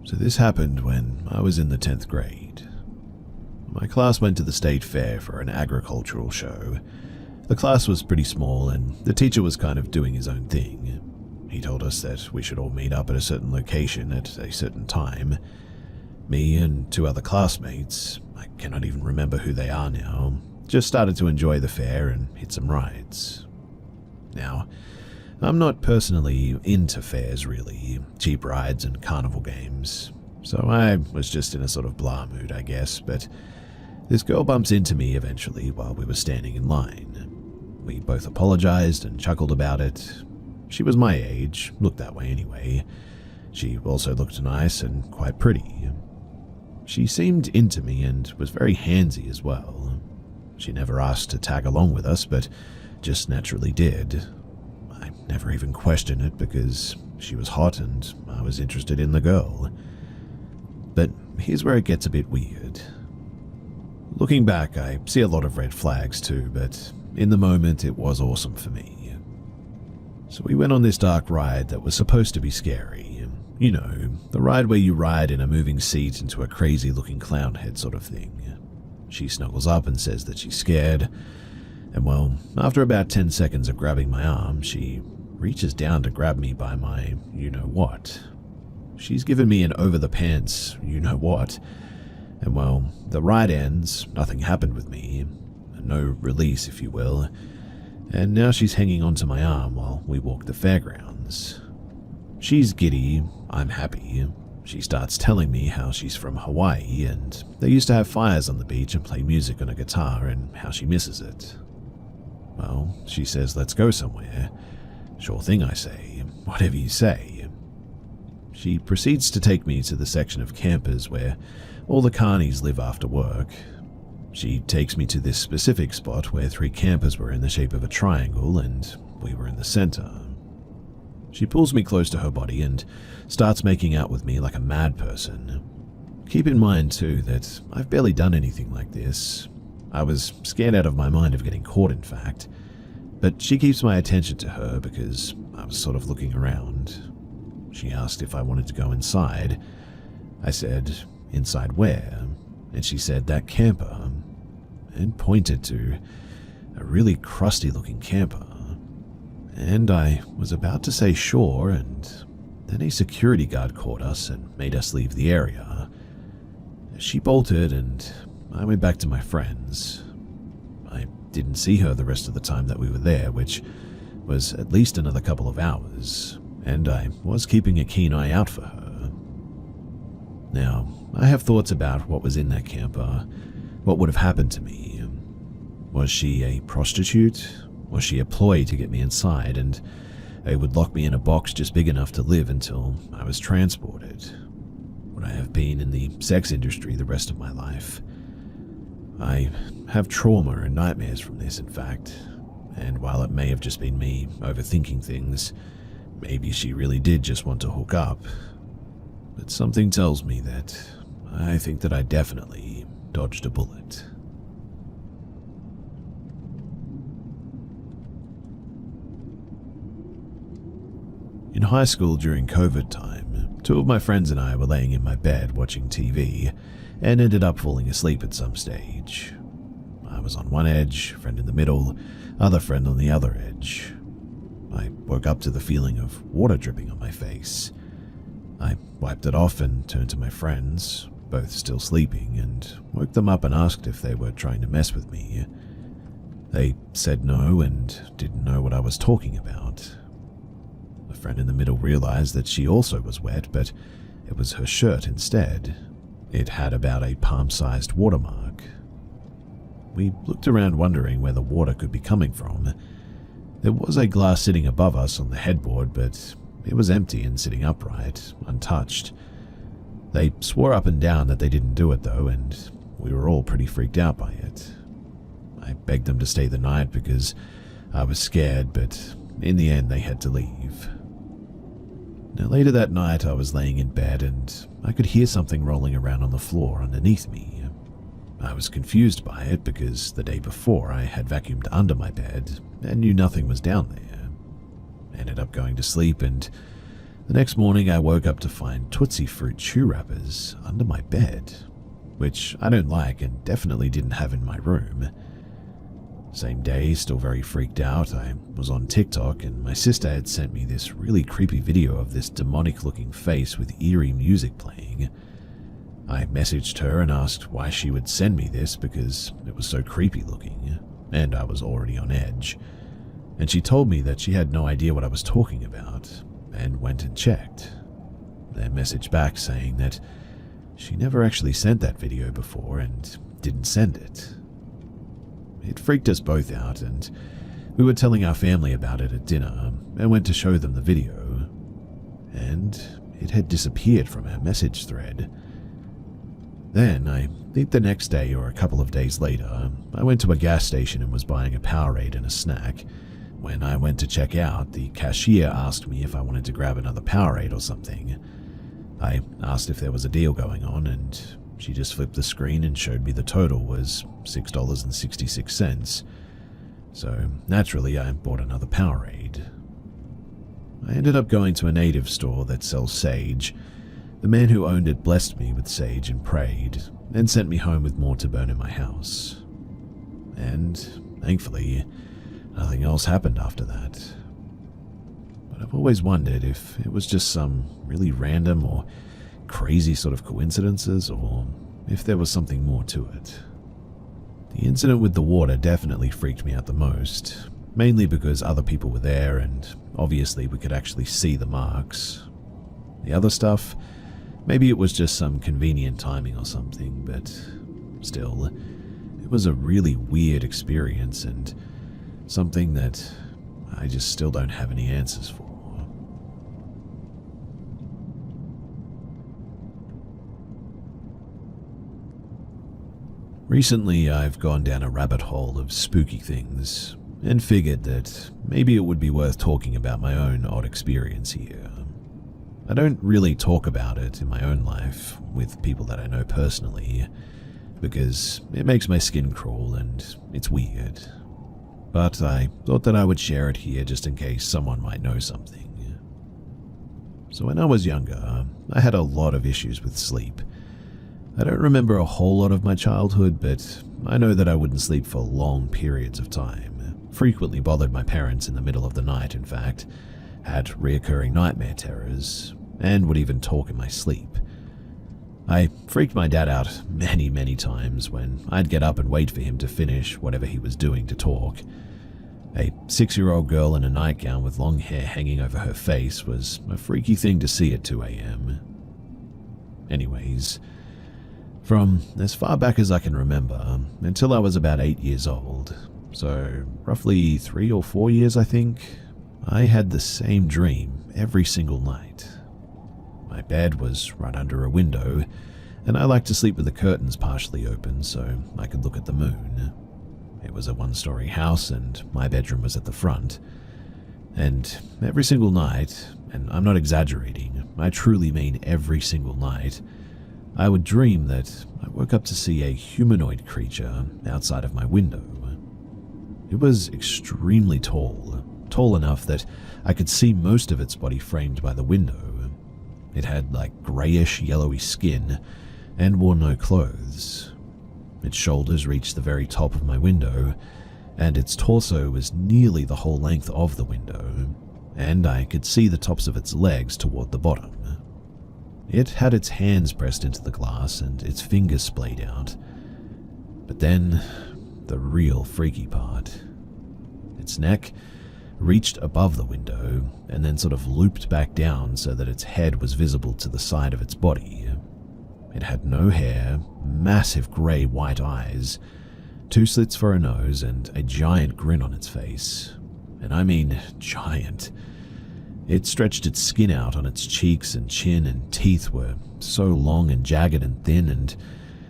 So this happened when I was in the 10th grade. My class went to the state fair for an agricultural show. The class was pretty small, and the teacher was kind of doing his own thing. He told us that we should all meet up at a certain location at a certain time. Me and 2 other classmates, I cannot even remember who they are now, just started to enjoy the fair and hit some rides. Now, I'm not personally into fairs really, cheap rides and carnival games, so I was just in a sort of blah mood, I guess, but this girl bumps into me eventually while we were standing in line. We both apologized and chuckled about it. She was my age, looked that way anyway. She also looked nice and quite pretty. She seemed into me and was very handsy as well. She never asked to tag along with us, but just naturally did. I never even questioned it because she was hot and I was interested in the girl. But here's where it gets a bit weird. Looking back, I see a lot of red flags too, but in the moment it was awesome for me. So we went on this dark ride that was supposed to be scary. You know, the ride where you ride in a moving seat into a crazy-looking clown head sort of thing. She snuggles up and says that she's scared, and well, after about 10 seconds of grabbing my arm, she reaches down to grab me by my you-know-what. She's given me an over-the-pants you-know-what, and well, the ride ends, nothing happened with me, no release if you will, and now she's hanging onto my arm while we walk the fairgrounds. She's giddy, I'm happy. She starts telling me how she's from Hawaii and they used to have fires on the beach and play music on a guitar and how she misses it. Well, she says let's go somewhere. Sure thing, I say, whatever you say. She proceeds to take me to the section of campers where all the carnies live after work. She takes me to this specific spot where 3 campers were in the shape of a triangle and we were in the center. She pulls me close to her body and starts making out with me like a mad person. Keep in mind too that I've barely done anything like this. I was scared out of my mind of getting caught, in fact, but she keeps my attention to her because I was sort of looking around. She asked if I wanted to go inside. I said, inside where? And she said that camper, and pointed to a really crusty looking camper. And I was about to say sure, and then a security guard caught us and made us leave the area. She bolted and I went back to my friends. I didn't see her the rest of the time that we were there, which was at least another couple of hours, and I was keeping a keen eye out for her. Now, I have thoughts about what was in that camper, what would have happened to me. Was she a prostitute? Was she a ploy to get me inside, and they would lock me in a box just big enough to live until I was transported? Would I have been in the sex industry the rest of my life? I have trauma and nightmares from this, in fact, and while it may have just been me overthinking things, Maybe she really did just want to hook up, but something tells me that I think that I definitely dodged a bullet. In high school during COVID time, two of my friends and I were laying in my bed watching TV and ended up falling asleep at some stage. I was on one edge, friend in the middle, other friend on the other edge. I woke up to the feeling of water dripping on my face. I wiped it off and turned to my friends, both still sleeping, and woke them up and asked if they were trying to mess with me. They said no and didn't know what I was talking about. The friend in the middle realized that she also was wet, but it was her shirt instead. It had about a palm-sized watermark. We looked around wondering where the water could be coming from. There was a glass sitting above us on the headboard, but it was empty and sitting upright, untouched. They swore up and down that they didn't do it though, and we were all pretty freaked out by it. I begged them to stay the night because I was scared, but in the end they had to leave. Now later that night I was laying in bed and I could hear something rolling around on the floor underneath me. I was confused by it because the day before I had vacuumed under my bed and knew nothing was down there. I ended up going to sleep, and the next morning I woke up to find Tootsie Fruit chew wrappers under my bed, which I don't like and definitely didn't have in my room. Same day, still very freaked out, I was on TikTok and my sister had sent me this really creepy video of this demonic looking face with eerie music playing. I messaged her and asked why she would send me this because it was so creepy looking, and I was already on edge. And she told me that she had no idea what I was talking about, and went and checked. Then messaged back saying that she never actually sent that video before and didn't send it. It freaked us both out, and we were telling our family about it at dinner and went to show them the video, and it had disappeared from our message thread. Then, I think the next day or a couple of days later, I went to a gas station and was buying a Powerade and a snack. When I went to check out, the cashier asked me if I wanted to grab another Powerade or something. I asked if there was a deal going on, and she just flipped the screen and showed me the total was $6.66. So naturally, I bought another Powerade. I ended up going to a native store that sells sage. The man who owned it blessed me with sage and prayed, and sent me home with more to burn in my house. And, thankfully, nothing else happened after that. But I've always wondered if it was just some really random or crazy sort of coincidences, or if there was something more to it. The incident with the water definitely freaked me out the most, mainly because other people were there and obviously we could actually see the marks. The other stuff, maybe it was just some convenient timing or something, but still, it was a really weird experience and something that I just still don't have any answers for. Recently, I've gone down a rabbit hole of spooky things and figured that maybe it would be worth talking about my own odd experience here. I don't really talk about it in my own life with people that I know personally because it makes my skin crawl and it's weird. But I thought that I would share it here just in case someone might know something. So when I was younger, I had a lot of issues with sleep. I don't remember a whole lot of my childhood, but I know that I wouldn't sleep for long periods of time, frequently bothered my parents in the middle of the night, in fact, had reoccurring nightmare terrors, and would even talk in my sleep. I freaked my dad out many times when I'd get up and wait for him to finish whatever he was doing to talk. A 6-year-old girl in a nightgown with long hair hanging over her face was a freaky thing to see at 2 a.m. Anyways, from as far back as I can remember, until I was about 8 years old, so roughly 3 or 4 years I think, I had the same dream every single night. My bed was right under a window, and I liked to sleep with the curtains partially open so I could look at the moon. It was a 1-story house and my bedroom was at the front. And every single night, and I'm not exaggerating, I truly mean every single night, I would dream that I woke up to see a humanoid creature outside of my window. It was extremely tall enough that I could see most of its body framed by the window. It had like greyish, yellowy skin and wore no clothes. Its shoulders reached the very top of my window, and its torso was nearly the whole length of the window, and I could see the tops of its legs toward the bottom. It had its hands pressed into the glass and its fingers splayed out. But then, the real freaky part. Its neck reached above the window and then sort of looped back down so that its head was visible to the side of its body. It had no hair, massive grey-white eyes, 2 slits for a nose, and a giant grin on its face. And I mean giant. It stretched its skin out on its cheeks and chin, and teeth were so long and jagged and thin, and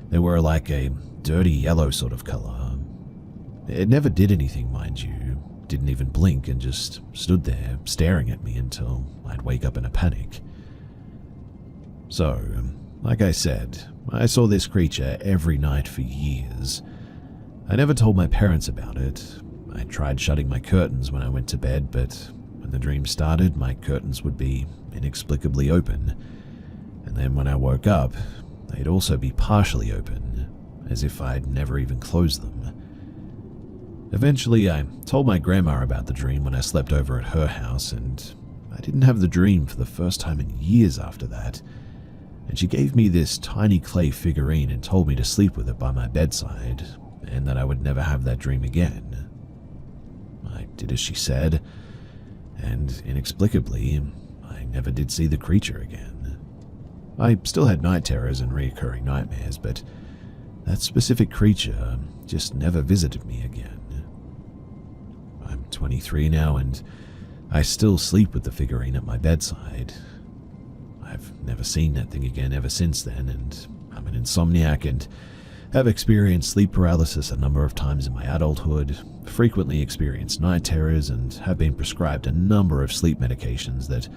they were like a dirty yellow sort of color. It never did anything, mind you, didn't even blink, and just stood there staring at me until I'd wake up in a panic. So, like I said, I saw this creature every night for years. I never told my parents about it. I tried shutting my curtains when I went to bed, but when the dream started, my curtains would be inexplicably open, and then when I woke up, they'd also be partially open, as if I'd never even closed them. Eventually, I told my grandma about the dream when I slept over at her house, and I didn't have the dream for the first time in years after that, and she gave me this tiny clay figurine and told me to sleep with it by my bedside, and that I would never have that dream again. I did as she said, and inexplicably, I never did see the creature again. I still had night terrors and recurring nightmares, but that specific creature just never visited me again. I'm 23 now, and I still sleep with the figurine at my bedside. I've never seen that thing again ever since then, and I'm an insomniac and have experienced sleep paralysis a number of times in my adulthood, frequently experienced night terrors, and have been prescribed a number of sleep medications that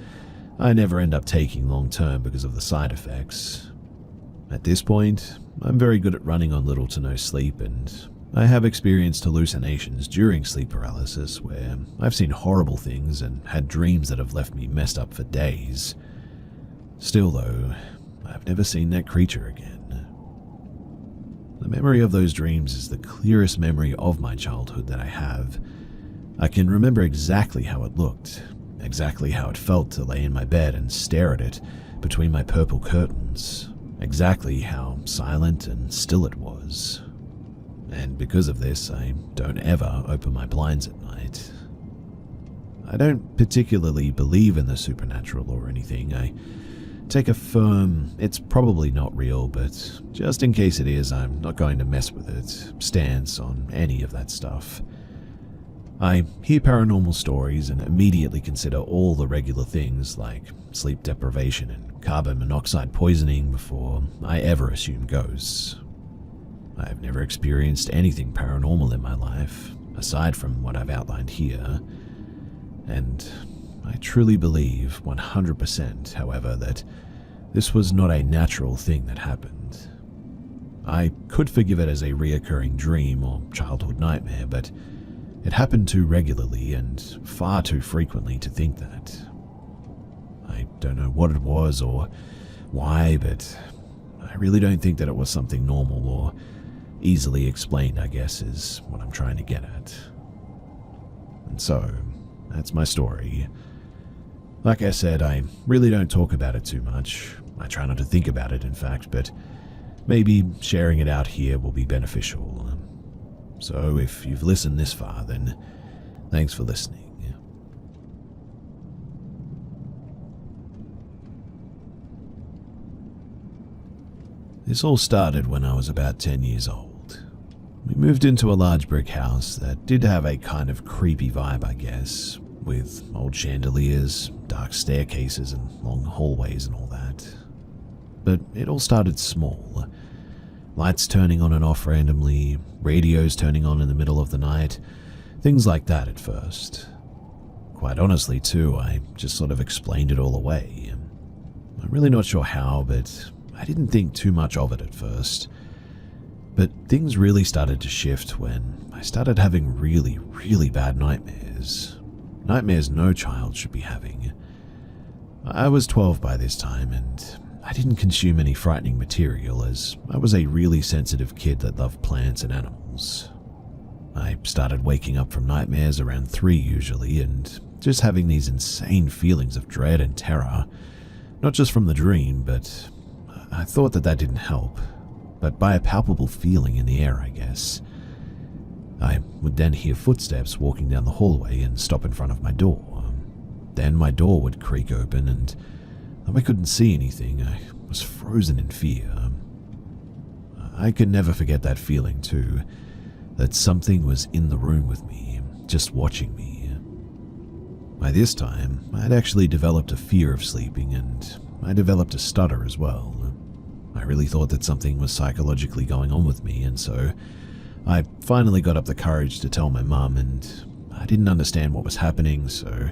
I never end up taking long term because of the side effects. At this point, I'm very good at running on little to no sleep, and I have experienced hallucinations during sleep paralysis where I've seen horrible things and had dreams that have left me messed up for days. Still though, I've never seen that creature again. The memory of those dreams is the clearest memory of my childhood that I have. I can remember exactly how it looked, exactly how it felt to lay in my bed and stare at it between my purple curtains, exactly how silent and still it was. And because of this, I don't ever open my blinds at night. I don't particularly believe in the supernatural or anything. I take a firm, it's probably not real, but just in case it is, I'm not going to mess with it, stance on any of that stuff. I hear paranormal stories and immediately consider all the regular things like sleep deprivation and carbon monoxide poisoning before I ever assume ghosts. I've never experienced anything paranormal in my life, aside from what I've outlined here, and I truly believe 100%, however, that this was not a natural thing that happened. I could forgive it as a reoccurring dream or childhood nightmare, but it happened too regularly and far too frequently to think that. I don't know what it was or why, but I really don't think that it was something normal or easily explained, I guess, is what I'm trying to get at. And so, that's my story. Like I said, I really don't talk about it too much. I try not to think about it, in fact, but maybe sharing it out here will be beneficial. So if you've listened this far, then thanks for listening. This all started when I was about 10 years old. We moved into a large brick house that did have a kind of creepy vibe, I guess, with old chandeliers, dark staircases, and long hallways and all that. But it all started small. Lights turning on and off randomly, radios turning on in the middle of the night, things like that at first. Quite honestly, too, I just sort of explained it all away. I'm really not sure how, but I didn't think too much of it at first. But things really started to shift when I started having really, really bad nightmares. Nightmares no child should be having. I was 12 by this time, and I didn't consume any frightening material as I was a really sensitive kid that loved plants and animals. I started waking up from nightmares around 3 usually, and just having these insane feelings of dread and terror, not just from the dream, but I thought that didn't help, but by a palpable feeling in the air, I guess. I would then hear footsteps walking down the hallway and stop in front of my door. Then my door would creak open, and though I couldn't see anything, I was frozen in fear. I could never forget that feeling too, that something was in the room with me, just watching me. By this time, I had actually developed a fear of sleeping, and I developed a stutter as well. I really thought that something was psychologically going on with me, and so I finally got up the courage to tell my mum, and I didn't understand what was happening, so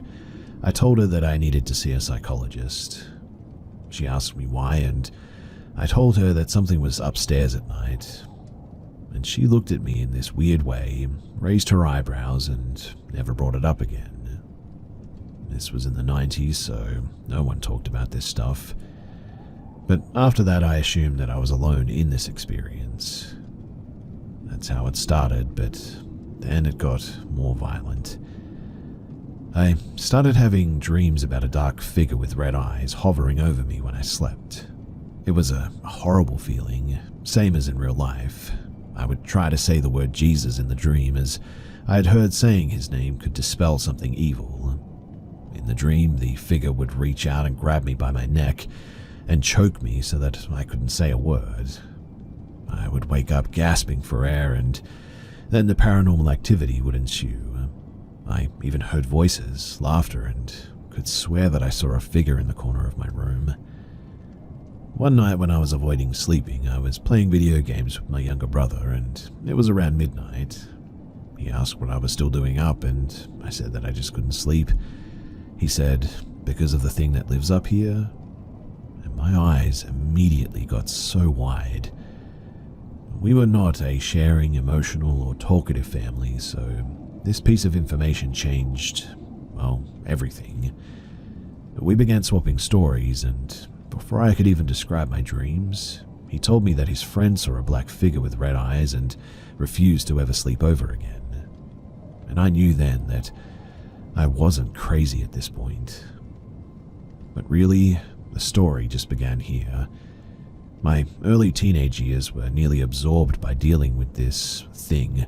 I told her that I needed to see a psychologist. She asked me why, and I told her that something was upstairs at night. And she looked at me in this weird way, raised her eyebrows, and never brought it up again. This was in the 90s, so no one talked about this stuff. But after that, I assumed that I was alone in this experience. That's how it started, but then it got more violent. I started having dreams about a dark figure with red eyes hovering over me when I slept. It was a horrible feeling, same as in real life. I would try to say the word Jesus in the dream, as I had heard saying his name could dispel something evil. In the dream, the figure would reach out and grab me by my neck and choke me so that I couldn't say a word. I would wake up gasping for air, and then the paranormal activity would ensue. I even heard voices, laughter, and could swear that I saw a figure in the corner of my room. One night when I was avoiding sleeping, I was playing video games with my younger brother, and it was around midnight. He asked what I was still doing up, and I said that I just couldn't sleep. He said, "Because of the thing that lives up here?" And my eyes immediately got so wide. We were not a sharing, emotional, or talkative family, so this piece of information changed, well, everything. We began swapping stories, and before I could even describe my dreams, he told me that his friend saw a black figure with red eyes and refused to ever sleep over again. And I knew then that I wasn't crazy at this point. But really, the story just began here. My early teenage years were nearly absorbed by dealing with this thing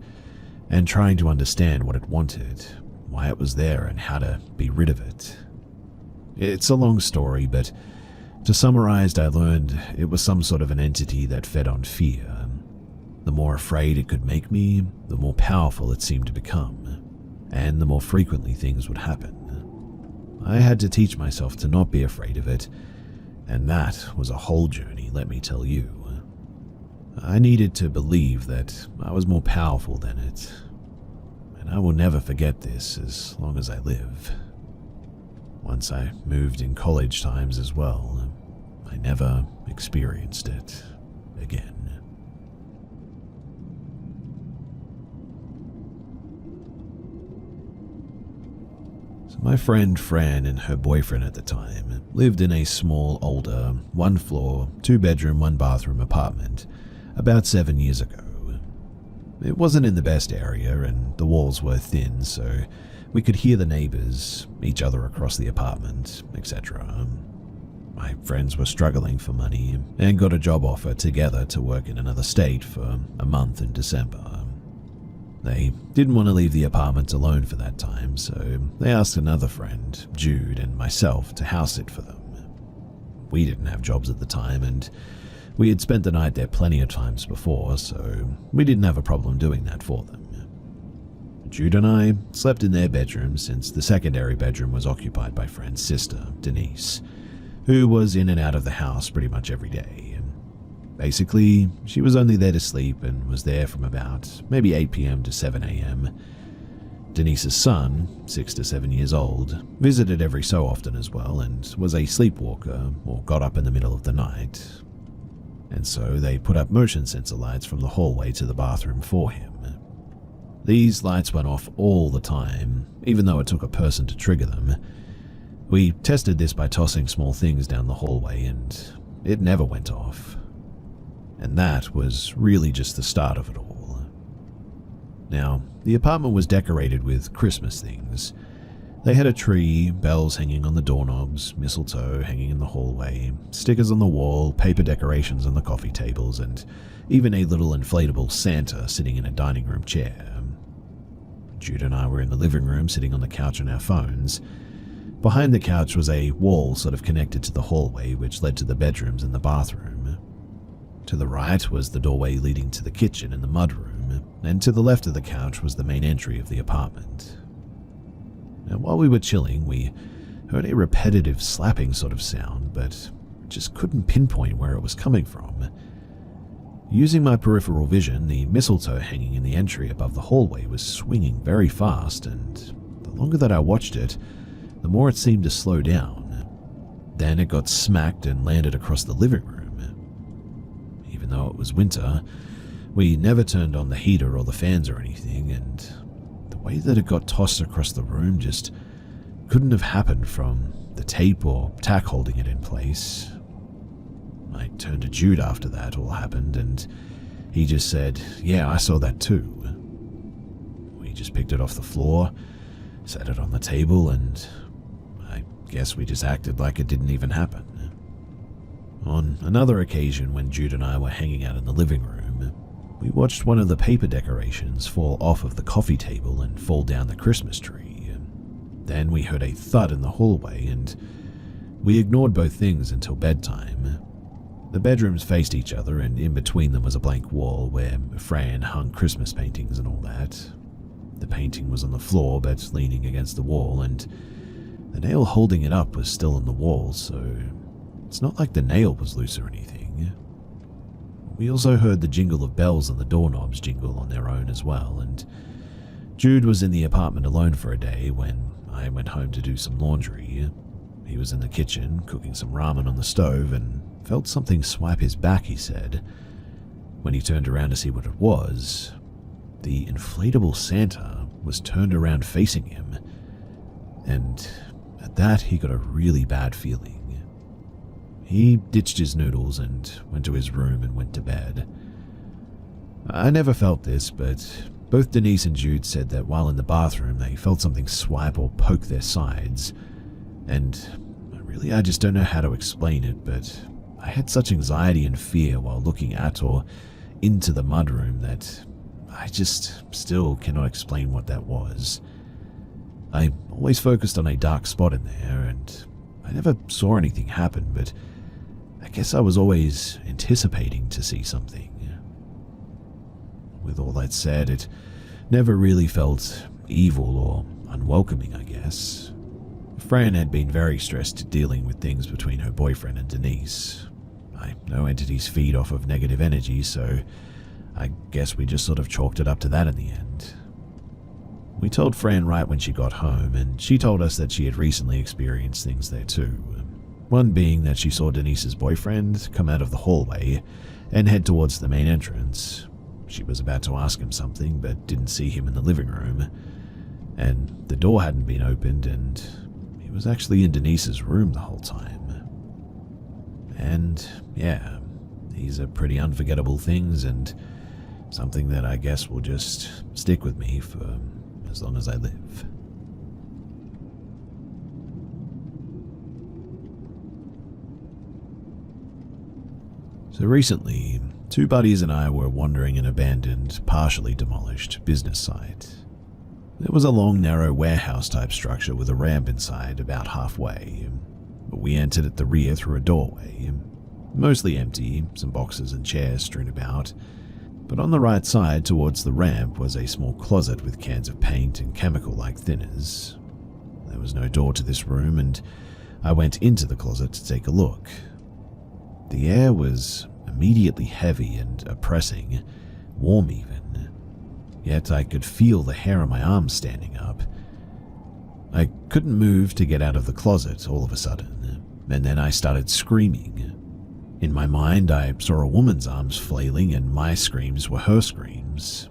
and trying to understand what it wanted, why it was there, and how to be rid of it. It's a long story, but to summarize, I learned it was some sort of an entity that fed on fear. The more afraid it could make me, the more powerful it seemed to become, and the more frequently things would happen. I had to teach myself to not be afraid of it, and that was a whole journey, let me tell you. I needed to believe that I was more powerful than it, and I will never forget this as long as I live. Once I moved in college times as well, I never experienced it again. So my friend Fran and her boyfriend at the time lived in a small, older, 1-floor, 2-bedroom, 1-bathroom apartment about 7 years ago. It wasn't in the best area, and the walls were thin, so we could hear the neighbors, each other across the apartment, etc. My friends were struggling for money and got a job offer together to work in another state for a month in December. They didn't want to leave the apartment alone for that time, so they asked another friend, Jude, and myself to house sit for them. We didn't have jobs at the time, and we had spent the night there plenty of times before, so we didn't have a problem doing that for them. Jude and I slept in their bedroom since the secondary bedroom was occupied by Fran's sister, Denise, who was in and out of the house pretty much every day. Basically, she was only there to sleep and was there from about maybe 8 p.m. to 7 a.m. Denise's son, 6 to 7 years old, visited every so often as well and was a sleepwalker or got up in the middle of the night. And so they put up motion sensor lights from the hallway to the bathroom for him. These lights went off all the time, even though it took a person to trigger them. We tested this by tossing small things down the hallway and it never went off. And that was really just the start of it all. Now, the apartment was decorated with Christmas things. They had a tree, bells hanging on the doorknobs, mistletoe hanging in the hallway, stickers on the wall, paper decorations on the coffee tables, and even a little inflatable Santa sitting in a dining room chair. Jude and I were in the living room sitting on the couch on our phones. Behind the couch was a wall sort of connected to the hallway which led to the bedrooms and the bathroom. To the right was the doorway leading to the kitchen and the mudroom, and to the left of the couch was the main entry of the apartment. Now, while we were chilling, we heard a repetitive slapping sort of sound, but just couldn't pinpoint where it was coming from. Using my peripheral vision, the mistletoe hanging in the entry above the hallway was swinging very fast, and the longer that I watched it, the more it seemed to slow down. Then it got smacked and landed across the living room. Even though it was winter, we never turned on the heater or the fans or anything, and the way that it got tossed across the room just couldn't have happened from the tape or tack holding it in place. I turned to Jude after that all happened, and he just said, "Yeah, I saw that too." We just picked it off the floor, set it on the table, and I guess we just acted like it didn't even happen. On another occasion, when Jude and I were hanging out in the living room, we watched one of the paper decorations fall off of the coffee table and fall down the Christmas tree. Then we heard a thud in the hallway, and we ignored both things until bedtime. The bedrooms faced each other, and in between them was a blank wall where Fran hung Christmas paintings and all that. The painting was on the floor but leaning against the wall, and the nail holding it up was still on the wall, so it's not like the nail was loose or anything. We also heard the jingle of bells on the doorknobs jingle on their own as well, and Jude was in the apartment alone for a day when I went home to do some laundry. He was in the kitchen cooking some ramen on the stove and felt something swipe his back, he said. When he turned around to see what it was, the inflatable Santa was turned around facing him, and at that he got a really bad feeling. He ditched his noodles and went to his room and went to bed. I never felt this, but both Denise and Jude said that while in the bathroom they felt something swipe or poke their sides, and really I just don't know how to explain it, but I had such anxiety and fear while looking at or into the mudroom that I just still cannot explain what that was. I always focused on a dark spot in there, and I never saw anything happen, but I guess I was always anticipating to see something. With all that said, it never really felt evil or unwelcoming, I guess. Fran had been very stressed dealing with things between her boyfriend and Denise. I know entities feed off of negative energy, so I guess we just sort of chalked it up to that in the end. We told Fran right when she got home, and she told us that she had recently experienced things there too. One being that she saw Denise's boyfriend come out of the hallway and head towards the main entrance. She was about to ask him something, but didn't see him in the living room, and the door hadn't been opened, and he was actually in Denise's room the whole time. And yeah, these are pretty unforgettable things, and something that I guess will just stick with me for as long as I live. So recently, two buddies and I were wandering an abandoned, partially demolished business site. There was a long, narrow warehouse-type structure with a ramp inside about halfway, but we entered at the rear through a doorway. Mostly empty, some boxes and chairs strewn about, but on the right side towards the ramp was a small closet with cans of paint and chemical-like thinners. There was no door to this room, and I went into the closet to take a look. The air was immediately heavy and oppressing, warm even. yet I could feel the hair on my arms standing up. I couldn't move to get out of the closet all of a sudden, and then I started screaming. In my mind, I saw a woman's arms flailing, and my screams were her screams.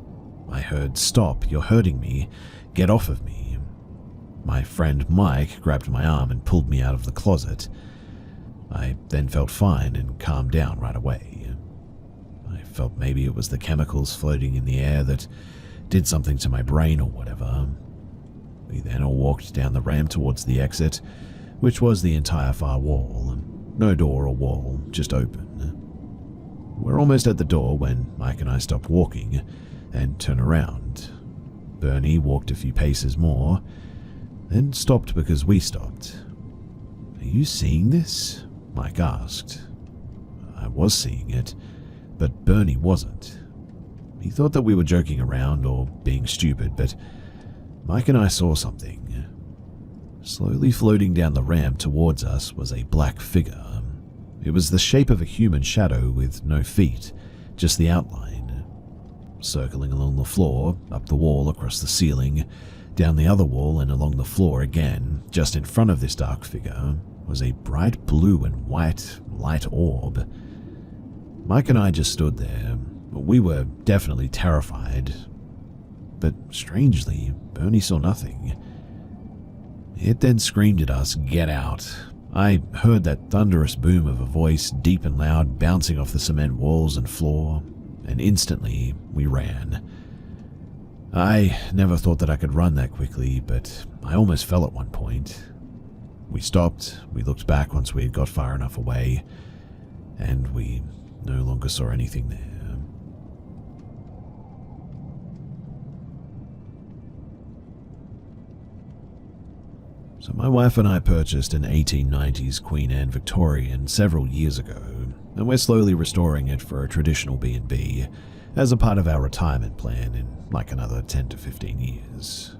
I heard, "Stop, you're hurting me, get off of me." My friend Mike grabbed my arm and pulled me out of the closet. I then felt fine and calmed down right away. I felt maybe it was the chemicals floating in the air that did something to my brain or whatever. We then all walked down the ramp towards the exit, which was the entire far wall. No door or wall, just open. We're almost at the door when Mike and I stop walking and turn around. Bernie walked a few paces more, then stopped because we stopped. "Are you seeing this?" Mike asked. I was seeing it, but Bernie wasn't. He thought that we were joking around or being stupid, but Mike and I saw something. Slowly floating down the ramp towards us was a black figure. It was the shape of a human shadow with no feet, just the outline. Circling along the floor, up the wall, across the ceiling, down the other wall and along the floor again, just in front of this dark figure, was a bright blue and white light orb. Mike and I just stood there. We were definitely terrified. But strangely, Bernie saw nothing. It then screamed at us, "Get out." I heard that thunderous boom of a voice, deep and loud, bouncing off the cement walls and floor, and instantly we ran. I never thought that I could run that quickly, but I almost fell at one point. We stopped, we looked back once we had got far enough away, and we no longer saw anything there. So my wife and I purchased an 1890s Queen Anne Victorian several years ago, and we're slowly restoring it for a traditional B&B as a part of our retirement plan in like another 10 to 15 years.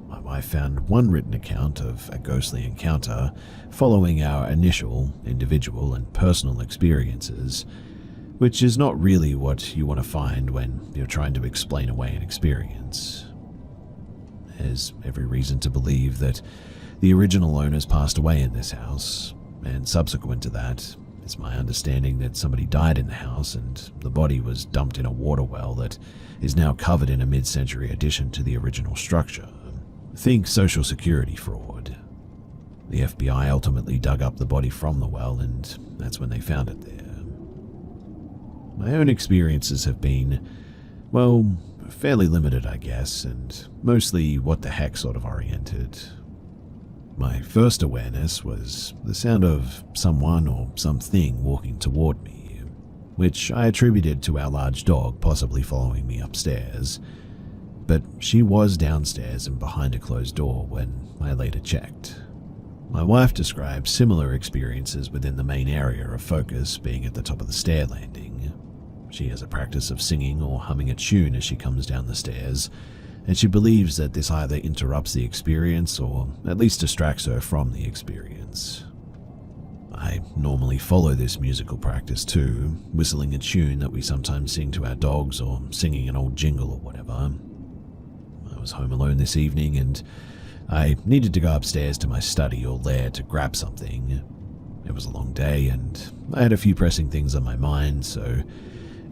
My wife found one written account of a ghostly encounter following our initial, individual and personal experiences, which is not really what you want to find when you're trying to explain away an experience. There's every reason to believe that the original owners passed away in this house, and subsequent to that, it's my understanding that somebody died in the house and the body was dumped in a water well that is now covered in a mid-century addition to the original structure. Think Social Security fraud. The FBI ultimately dug up the body from the well, and that's when they found it there. My own experiences have been, well, fairly limited, I guess, and mostly what the heck sort of oriented. My first awareness was the sound of someone or something walking toward me, which I attributed to our large dog possibly following me upstairs, but she was downstairs and behind a closed door when I later checked. My wife described similar experiences within the main area of focus being at the top of the stair landing. She has a practice of singing or humming a tune as she comes down the stairs, and she believes that this either interrupts the experience or at least distracts her from the experience. I normally follow this musical practice too, whistling a tune that we sometimes sing to our dogs or singing an old jingle or whatever. I was home alone this evening and I needed to go upstairs to my study or lair to grab something. It was a long day and I had a few pressing things on my mind, so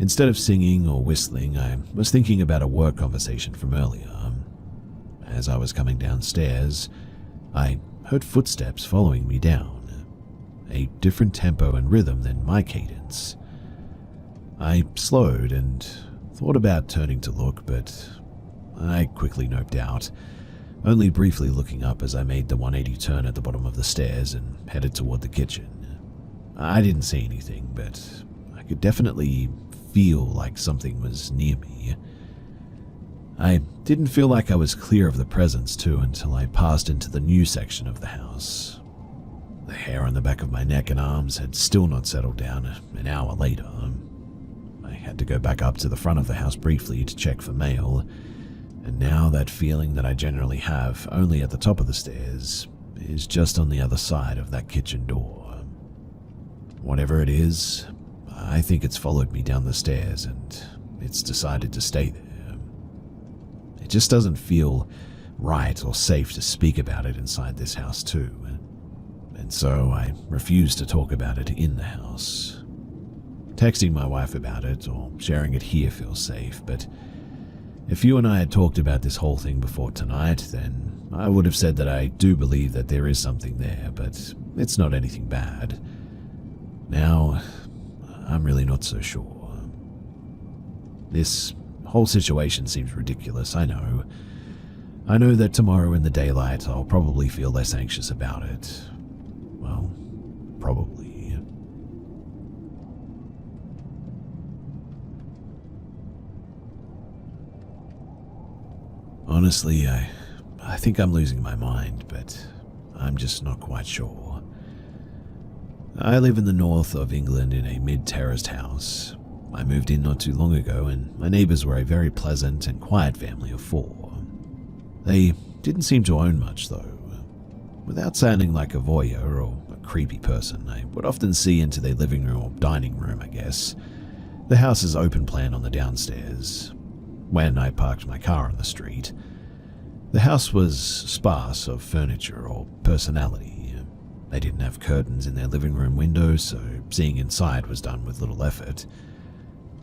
instead of singing or whistling, I was thinking about a work conversation from earlier. As I was coming downstairs, I heard footsteps following me down, a different tempo and rhythm than my cadence. I slowed and thought about turning to look, but I quickly noped out, only briefly looking up as I made the 180 turn at the bottom of the stairs and headed toward the kitchen. I didn't see anything, but I could definitely feel like something was near me. I didn't feel like I was clear of the presence too until I passed into the new section of the house. The hair on the back of my neck and arms had still not settled down an hour later. I had to go back up to the front of the house briefly to check for mail, and now that feeling that I generally have only at the top of the stairs is just on the other side of that kitchen door. Whatever it is, I think it's followed me down the stairs and it's decided to stay there. It just doesn't feel right or safe to speak about it inside this house too. And so I refuse to talk about it in the house. Texting my wife about it or sharing it here feels safe, but if you and I had talked about this whole thing before tonight, then I would have said that I do believe that there is something there, but it's not anything bad. Now, I'm really not so sure. This whole situation seems ridiculous, I know. I know that tomorrow in the daylight I'll probably feel less anxious about it. Well, probably. Honestly, I think I'm losing my mind, but I'm just not quite sure. I live in the north of England in a mid-terraced house. I moved in not too long ago, and my neighbours were a very pleasant and quiet family of 4. They didn't seem to own much, though. Without sounding like a voyeur or a creepy person, I would often see into their living room or dining room, I guess. The house is open plan on the downstairs. When I parked my car on the street, the house was sparse of furniture or personality. They didn't have curtains in their living room windows, so seeing inside was done with little effort.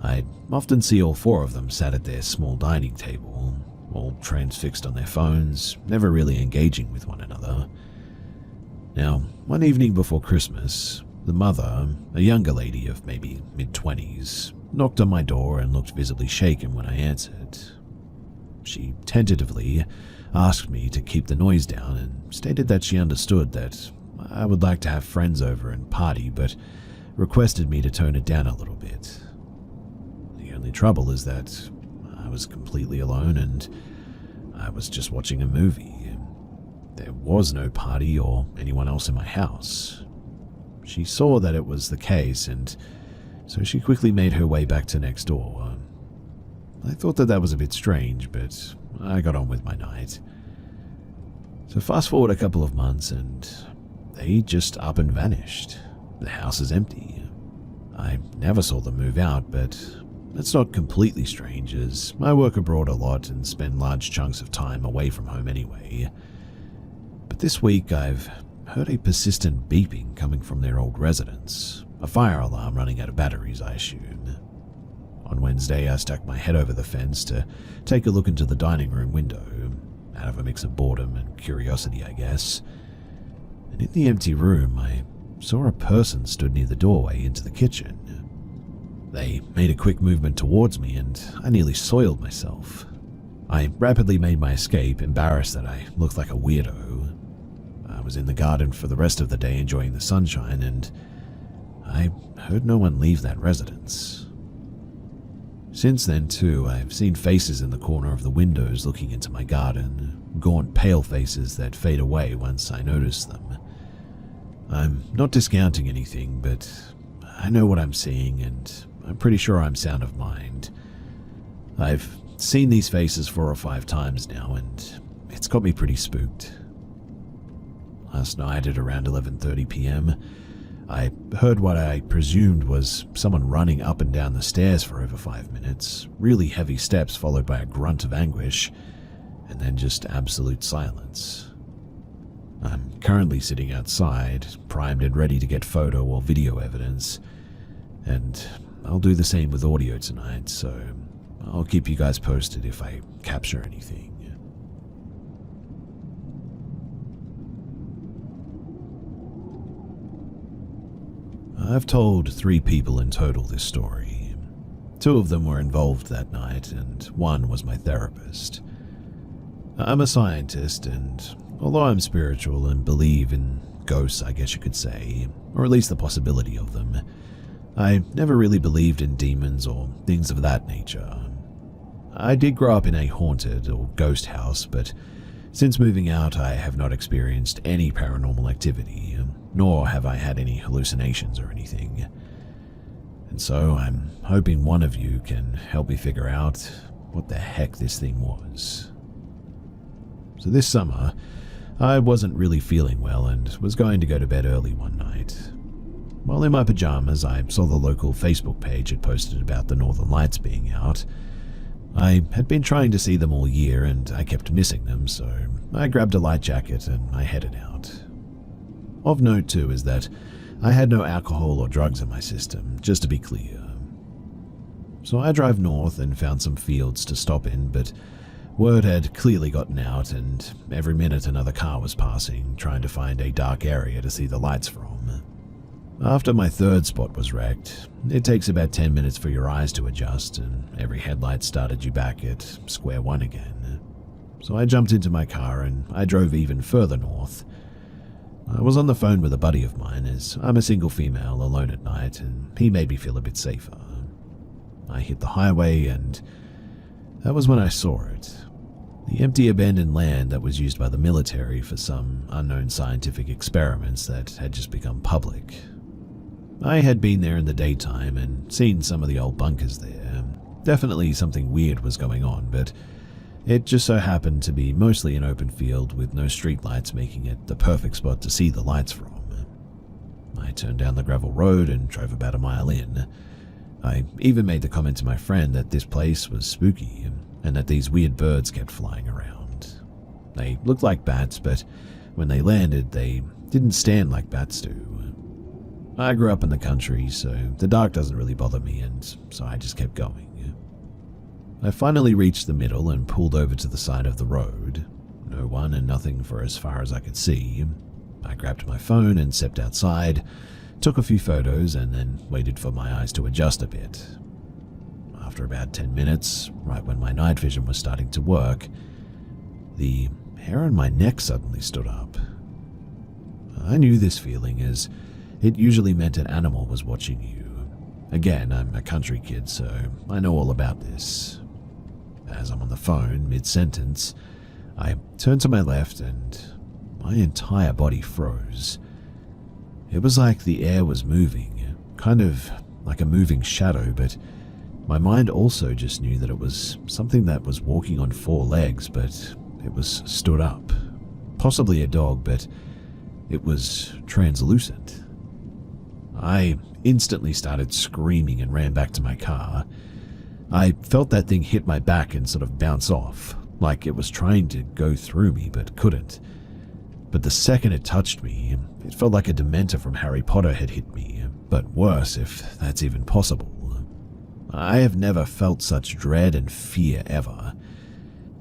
I'd often see all 4 of them sat at their small dining table, all transfixed on their phones, never really engaging with one another. Now, one evening before Christmas, the mother, a younger lady of maybe mid-20s, knocked on my door and looked visibly shaken when I answered. She tentatively asked me to keep the noise down and stated that she understood that I would like to have friends over and party, but requested me to tone it down a little bit. The only trouble is that I was completely alone and I was just watching a movie. There was no party or anyone else in my house. She saw that it was the case, and so she quickly made her way back to next door. I thought that was a bit strange, but I got on with my night. So fast forward a couple of months and they just up and vanished. The house is empty. I never saw them move out, but it's not completely strange as I work abroad a lot and spend large chunks of time away from home anyway. But this week I've heard a persistent beeping coming from their old residence, a fire alarm running out of batteries, I assume. On Wednesday, I stuck my head over the fence to take a look into the dining room window, out of a mix of boredom and curiosity, I guess. And in the empty room, I saw a person stood near the doorway into the kitchen. They made a quick movement towards me, and I nearly soiled myself. I rapidly made my escape, embarrassed that I looked like a weirdo. I was in the garden for the rest of the day enjoying the sunshine, and I heard no one leave that residence. Since then, too, I've seen faces in the corner of the windows looking into my garden, gaunt, pale faces that fade away once I notice them. I'm not discounting anything, but I know what I'm seeing, and I'm pretty sure I'm sound of mind. I've seen these faces 4 or 5 times now, and it's got me pretty spooked. Last night at around 11:30 p.m., I heard what I presumed was someone running up and down the stairs for over 5 minutes, really heavy steps followed by a grunt of anguish, and then just absolute silence. I'm currently sitting outside, primed and ready to get photo or video evidence, and I'll do the same with audio tonight, so I'll keep you guys posted if I capture anything. I've told 3 people in total this story. 2 of them were involved that night, and 1 was my therapist. I'm a scientist, and although I'm spiritual and believe in ghosts, I guess you could say, or at least the possibility of them, I never really believed in demons or things of that nature. I did grow up in a haunted or ghost house, but since moving out, I have not experienced any paranormal activity, nor have I had any hallucinations or anything. And so I'm hoping one of you can help me figure out what the heck this thing was. So this summer, I wasn't really feeling well and was going to go to bed early one night. While in my pajamas, I saw the local Facebook page had posted about the Northern Lights being out. I had been trying to see them all year and I kept missing them, so I grabbed a light jacket and I headed out. Of note too is that I had no alcohol or drugs in my system, just to be clear. So I drive north and found some fields to stop in, but word had clearly gotten out and every minute another car was passing, trying to find a dark area to see the lights from. After my third spot was wrecked, it takes about 10 minutes for your eyes to adjust and every headlight started you back at square one again. So I jumped into my car and I drove even further north. I was on the phone with a buddy of mine as I'm a single female alone at night and he made me feel a bit safer. I hit the highway and that was when I saw it. The empty abandoned land that was used by the military for some unknown scientific experiments that had just become public. I had been there in the daytime and seen some of the old bunkers there. Definitely something weird was going on, but it just so happened to be mostly an open field with no streetlights, making it the perfect spot to see the lights from. I turned down the gravel road and drove about a mile in. I even made the comment to my friend that this place was spooky and that these weird birds kept flying around. They looked like bats, but when they landed, they didn't stand like bats do. I grew up in the country, so the dark doesn't really bother me, and so I just kept going. I finally reached the middle and pulled over to the side of the road. No one and nothing for as far as I could see. I grabbed my phone and stepped outside, took a few photos, and then waited for my eyes to adjust a bit. After about 10 minutes, right when my night vision was starting to work, the hair on my neck suddenly stood up. I knew this feeling as it usually meant an animal was watching you. Again, I'm a country kid, so I know all about this. As I'm on the phone, mid-sentence, I turned to my left and my entire body froze. It was like the air was moving, kind of like a moving shadow, but my mind also just knew that it was something that was walking on four legs, but it was stood up. Possibly a dog, but it was translucent. I instantly started screaming and ran back to my car. I felt that thing hit my back and sort of bounce off, like it was trying to go through me but couldn't. But the second it touched me, it felt like a Dementor from Harry Potter had hit me, but worse if that's even possible. I have never felt such dread and fear ever.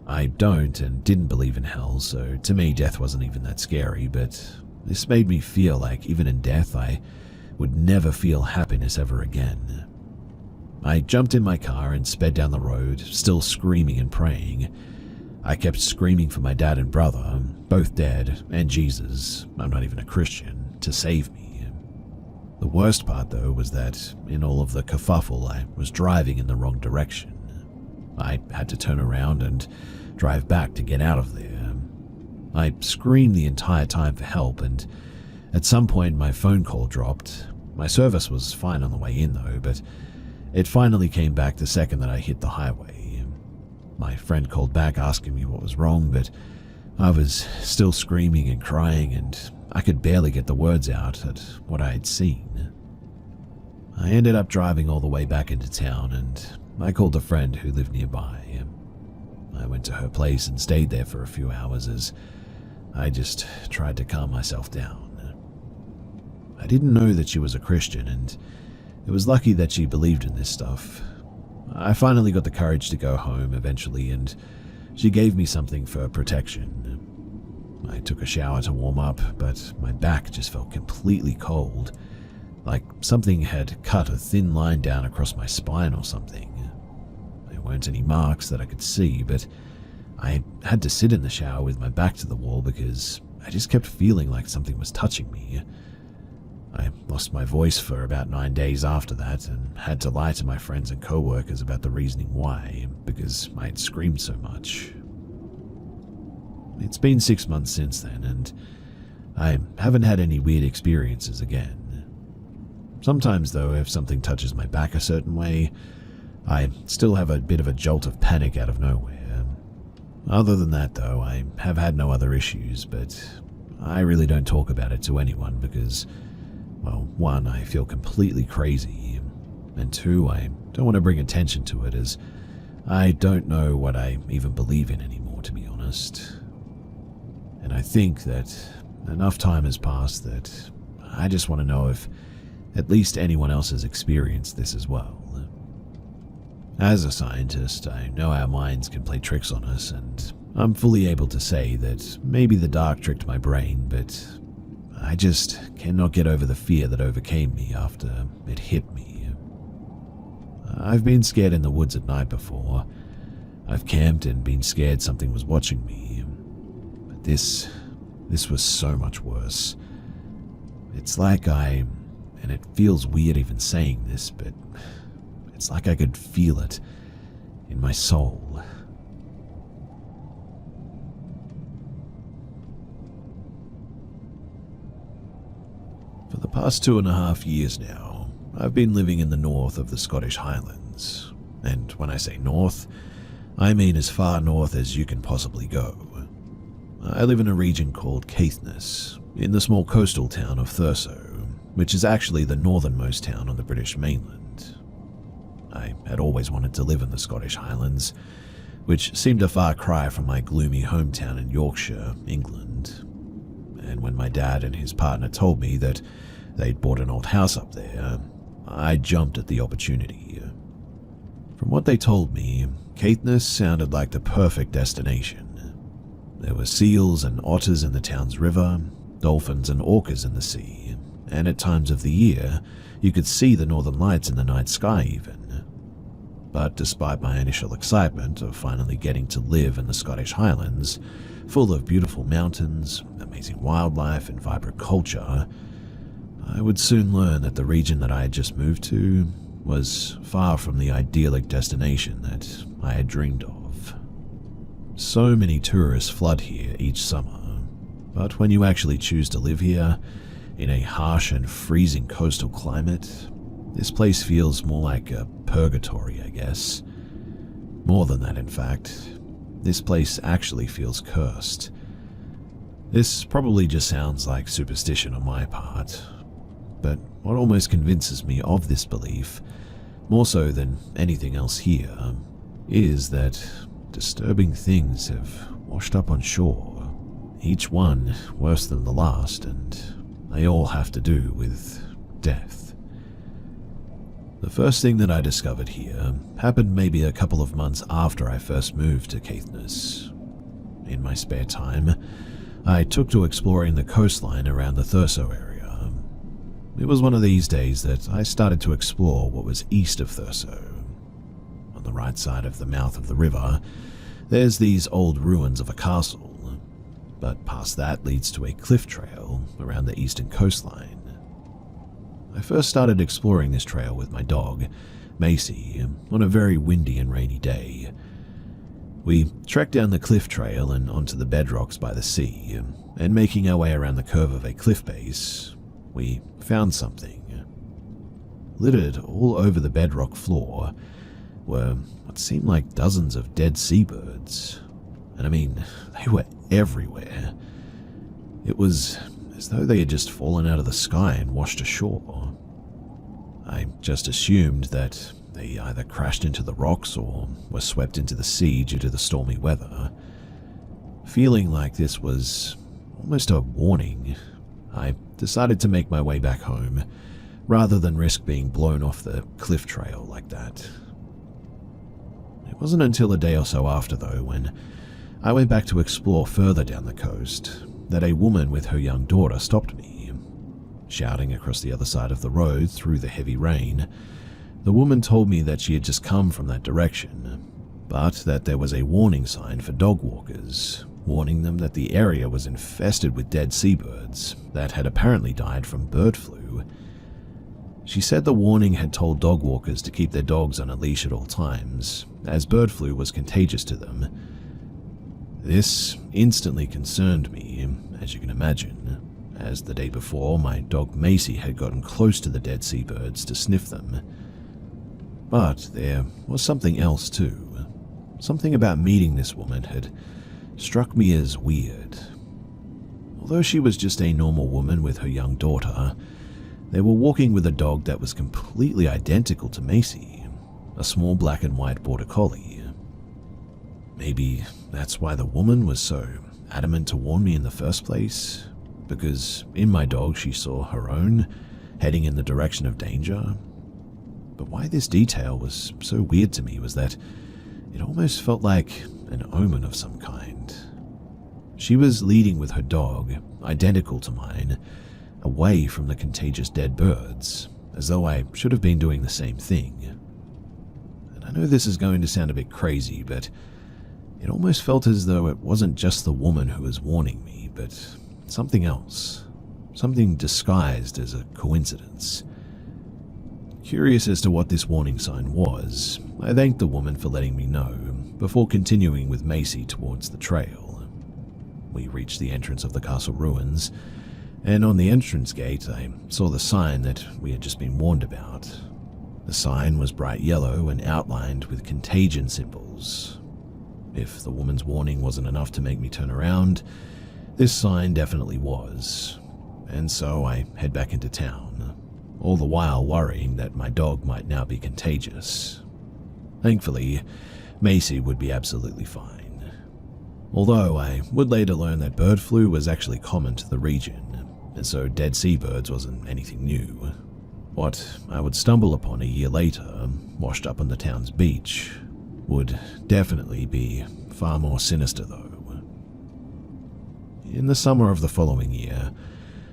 I don't and didn't believe in hell, so to me death wasn't even that scary, but this made me feel like even in death I would never feel happiness ever again. I jumped in my car and sped down the road, still screaming and praying. I kept screaming for my dad and brother, both dead, and Jesus, I'm not even a Christian, to save me. The worst part, though, was that in all of the kerfuffle, I was driving in the wrong direction. I had to turn around and drive back to get out of there. I screamed the entire time for help, and at some point my phone call dropped. My service was fine on the way in though, but it finally came back the second that I hit the highway. My friend called back asking me what was wrong, but I was still screaming and crying and I could barely get the words out at what I had seen. I ended up driving all the way back into town and I called a friend who lived nearby. I went to her place and stayed there for a few hours as I just tried to calm myself down. I didn't know that she was a Christian, and it was lucky that she believed in this stuff. I finally got the courage to go home eventually, and she gave me something for protection. I took a shower to warm up, but my back just felt completely cold, like something had cut a thin line down across my spine or something. There weren't any marks that I could see, but I had to sit in the shower with my back to the wall because I just kept feeling like something was touching me. I lost my voice for about 9 days after that and had to lie to my friends and co-workers about the reasoning why, because I had screamed so much. It's been 6 months since then, and I haven't had any weird experiences again. Sometimes, though, if something touches my back a certain way, I still have a bit of a jolt of panic out of nowhere. Other than that, though, I have had no other issues, but I really don't talk about it to anyone because, well, one, I feel completely crazy, and two, I don't want to bring attention to it as I don't know what I even believe in anymore, to be honest. And I think that enough time has passed that I just want to know if at least anyone else has experienced this as well. As a scientist, I know our minds can play tricks on us, and I'm fully able to say that maybe the dark tricked my brain, but I just cannot get over the fear that overcame me after it hit me. I've been scared in the woods at night before. I've camped and been scared something was watching me. But this was so much worse. It's like and it feels weird even saying this, but it's like I could feel it in my soul. For the past 2.5 years now, I've been living in the north of the Scottish Highlands. And when I say north, I mean as far north as you can possibly go. I live in a region called Caithness, in the small coastal town of Thurso, which is actually the northernmost town on the British mainland. I had always wanted to live in the Scottish Highlands, which seemed a far cry from my gloomy hometown in Yorkshire, England. And when my dad and his partner told me that they'd bought an old house up there, I jumped at the opportunity. From what they told me, Caithness sounded like the perfect destination. There were seals and otters in the town's river, dolphins and orcas in the sea, and at times of the year, you could see the northern lights in the night sky even. But despite my initial excitement of finally getting to live in the Scottish Highlands, full of beautiful mountains, amazing wildlife, and vibrant culture, I would soon learn that the region that I had just moved to was far from the idyllic destination that I had dreamed of. So many tourists flood here each summer, but when you actually choose to live here, in a harsh and freezing coastal climate, this place feels more like a purgatory, I guess. More than that, in fact. This place actually feels cursed. This probably just sounds like superstition on my part, but what almost convinces me of this belief, more so than anything else here, is that disturbing things have washed up on shore, each one worse than the last, and they all have to do with death. The first thing that I discovered here happened maybe a couple of months after I first moved to Caithness. In my spare time, I took to exploring the coastline around the Thurso area. It was one of these days that I started to explore what was east of Thurso. On the right side of the mouth of the river, there's these old ruins of a castle, but past that leads to a cliff trail around the eastern coastline. I first started exploring this trail with my dog, Macy, on a very windy and rainy day. We trekked down the cliff trail and onto the bedrocks by the sea, and making our way around the curve of a cliff base, we found something. Littered all over the bedrock floor were what seemed like dozens of dead seabirds, and I mean, they were everywhere. It was as though they had just fallen out of the sky and washed ashore. I just assumed that they either crashed into the rocks or were swept into the sea due to the stormy weather. Feeling like this was almost a warning, I decided to make my way back home, rather than risk being blown off the cliff trail like that. It wasn't until a day or so after, though, when I went back to explore further down the coast, that a woman with her young daughter stopped me. Shouting across the other side of the road through the heavy rain, the woman told me that she had just come from that direction, but that there was a warning sign for dog walkers, warning them that the area was infested with dead seabirds that had apparently died from bird flu. She said the warning had told dog walkers to keep their dogs on a leash at all times, as bird flu was contagious to them. This instantly concerned me, as you can imagine, as the day before my dog Macy had gotten close to the dead seabirds to sniff them. But there was something else too. Something about meeting this woman had struck me as weird. Although she was just a normal woman with her young daughter, they were walking with a dog that was completely identical to Macy, a small black and white border collie, Maybe that's why the woman was so adamant to warn me in the first place, because in my dog she saw her own heading in the direction of danger. But why this detail was so weird to me was that it almost felt like an omen of some kind. She was leading with her dog, identical to mine, away from the contagious dead birds, as though I should have been doing the same thing. And I know this is going to sound a bit crazy, but it almost felt as though it wasn't just the woman who was warning me, but something else, something disguised as a coincidence. Curious as to what this warning sign was, I thanked the woman for letting me know, before continuing with Macy towards the trail. We reached the entrance of the castle ruins, and on the entrance gate I saw the sign that we had just been warned about. The sign was bright yellow and outlined with contagion symbols. If the woman's warning wasn't enough to make me turn around, this sign definitely was, and so I head back into town, all the while worrying that my dog might now be contagious. Thankfully, Macy would be absolutely fine. Although I would later learn that bird flu was actually common to the region, and so dead seabirds wasn't anything new. What I would stumble upon a year later, washed up on the town's beach, would definitely be far more sinister though. In the summer of the following year,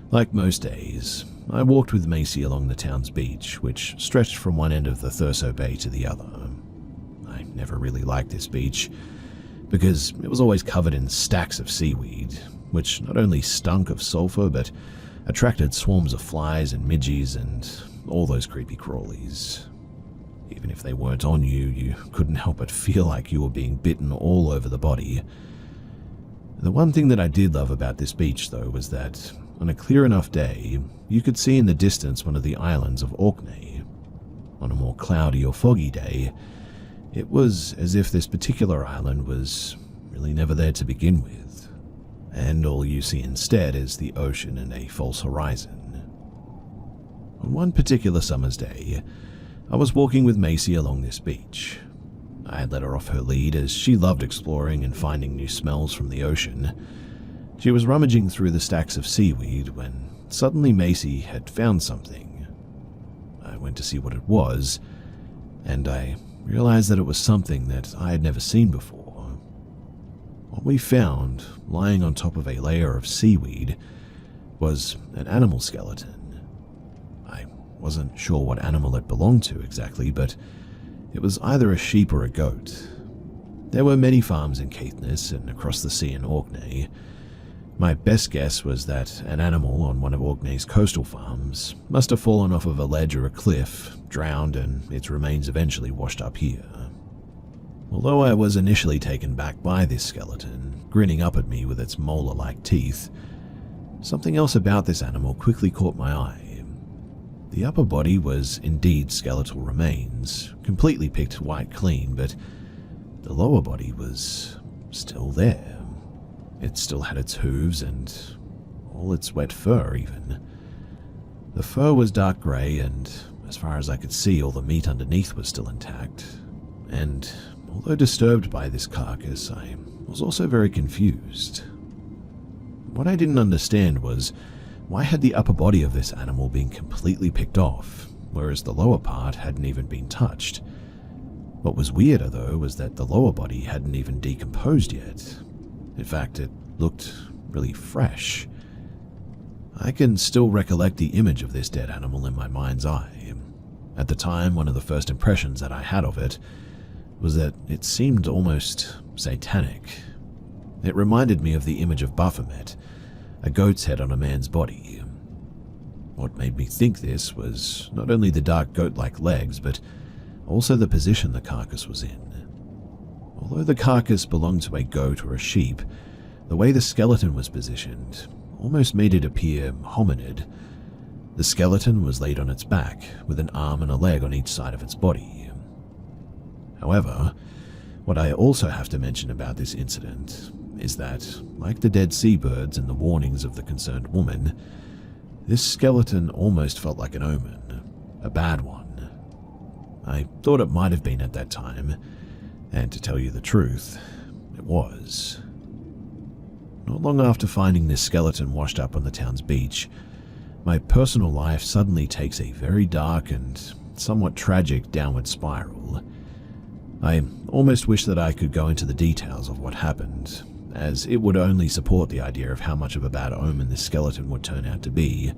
like most days, I walked with Macy along the town's beach, which stretched from one end of the Thurso Bay to the other. I never really liked this beach, because it was always covered in stacks of seaweed, which not only stunk of sulfur, but attracted swarms of flies and midges and all those creepy crawlies. Even if they weren't on you, you couldn't help but feel like you were being bitten all over the body. The one thing that I did love about this beach, though, was that on a clear enough day, you could see in the distance one of the islands of Orkney. On a more cloudy or foggy day, it was as if this particular island was really never there to begin with, and all you see instead is the ocean and a false horizon. On one particular summer's day, I was walking with Macy along this beach. I had let her off her lead as she loved exploring and finding new smells from the ocean. She was rummaging through the stacks of seaweed when suddenly Macy had found something. I went to see what it was, and I realized that it was something that I had never seen before. What we found, lying on top of a layer of seaweed, was an animal skeleton. I wasn't sure what animal it belonged to exactly, but it was either a sheep or a goat. There were many farms in Caithness and across the sea in Orkney. My best guess was that an animal on one of Orkney's coastal farms must have fallen off of a ledge or a cliff, drowned, and its remains eventually washed up here. Although I was initially taken back by this skeleton, grinning up at me with its molar-like teeth, something else about this animal quickly caught my eye. The upper body was indeed skeletal remains, completely picked white clean, but the lower body was still there. It still had its hooves and all its wet fur even. The fur was dark grey, and as far as I could see, all the meat underneath was still intact. And although disturbed by this carcass, I was also very confused. What I didn't understand was, why had the upper body of this animal been completely picked off, whereas the lower part hadn't even been touched? What was weirder, though, was that the lower body hadn't even decomposed yet. In fact, it looked really fresh. I can still recollect the image of this dead animal in my mind's eye. At the time, one of the first impressions that I had of it was that it seemed almost satanic. It reminded me of the image of Baphomet, a goat's head on a man's body. What made me think this was not only the dark goat-like legs, but also the position the carcass was in. Although the carcass belonged to a goat or a sheep, the way the skeleton was positioned almost made it appear hominid. The skeleton was laid on its back, with an arm and a leg on each side of its body. However, what I also have to mention about this incident is that, like the dead seabirds and the warnings of the concerned woman, this skeleton almost felt like an omen, a bad one. I thought it might have been at that time, and to tell you the truth, it was. Not long after finding this skeleton washed up on the town's beach, my personal life suddenly takes a very dark and somewhat tragic downward spiral. I almost wish that I could go into the details of what happened, as it would only support the idea of how much of a bad omen this skeleton would turn out to be,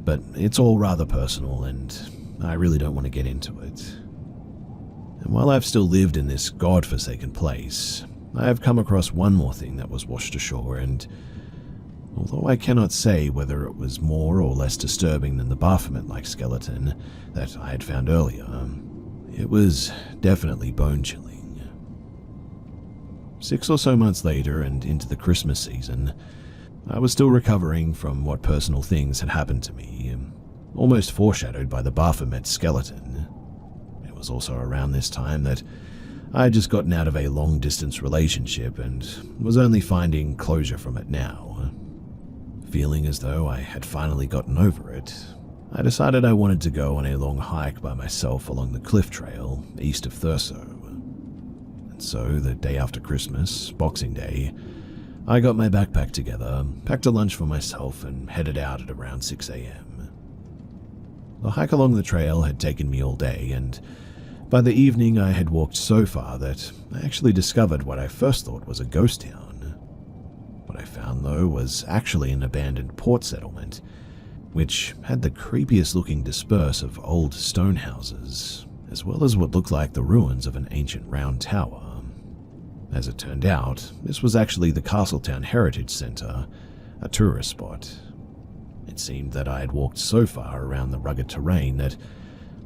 but it's all rather personal and I really don't want to get into it. And while I've still lived in this god-forsaken place, I have come across one more thing that was washed ashore, and although I cannot say whether it was more or less disturbing than the Baphomet-like skeleton that I had found earlier, it was definitely bone-chilling. 6 or so months later and into the Christmas season, I was still recovering from what personal things had happened to me, almost foreshadowed by the Baphomet skeleton. It was also around this time that I had just gotten out of a long-distance relationship and was only finding closure from it now. Feeling as though I had finally gotten over it, I decided I wanted to go on a long hike by myself along the cliff trail east of Thurso. And so, the day after Christmas, Boxing Day, I got my backpack together, packed a lunch for myself, and headed out at around 6 a.m. The hike along the trail had taken me all day, and by the evening I had walked so far that I actually discovered what I first thought was a ghost town. What I found, though, was actually an abandoned port settlement, which had the creepiest looking disperse of old stone houses, as well as what looked like the ruins of an ancient round tower. As it turned out, this was actually the Castletown Heritage Center, a tourist spot. It seemed that I had walked so far around the rugged terrain that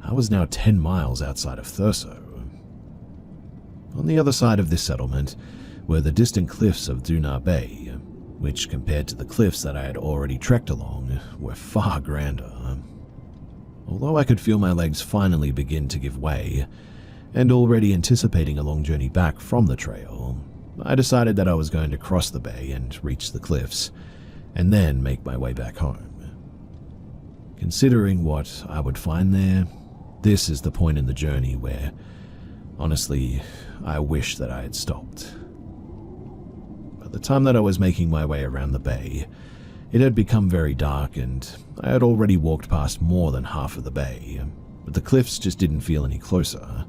I was now 10 miles outside of Thurso. On the other side of this settlement were the distant cliffs of Dunar Bay, which compared to the cliffs that I had already trekked along, were far grander. Although I could feel my legs finally begin to give way, and already anticipating a long journey back from the trail, I decided that I was going to cross the bay and reach the cliffs, and then make my way back home. Considering what I would find there, this is the point in the journey where, honestly, I wish that I had stopped. By the time that I was making my way around the bay, it had become very dark and I had already walked past more than half of the bay, but the cliffs just didn't feel any closer.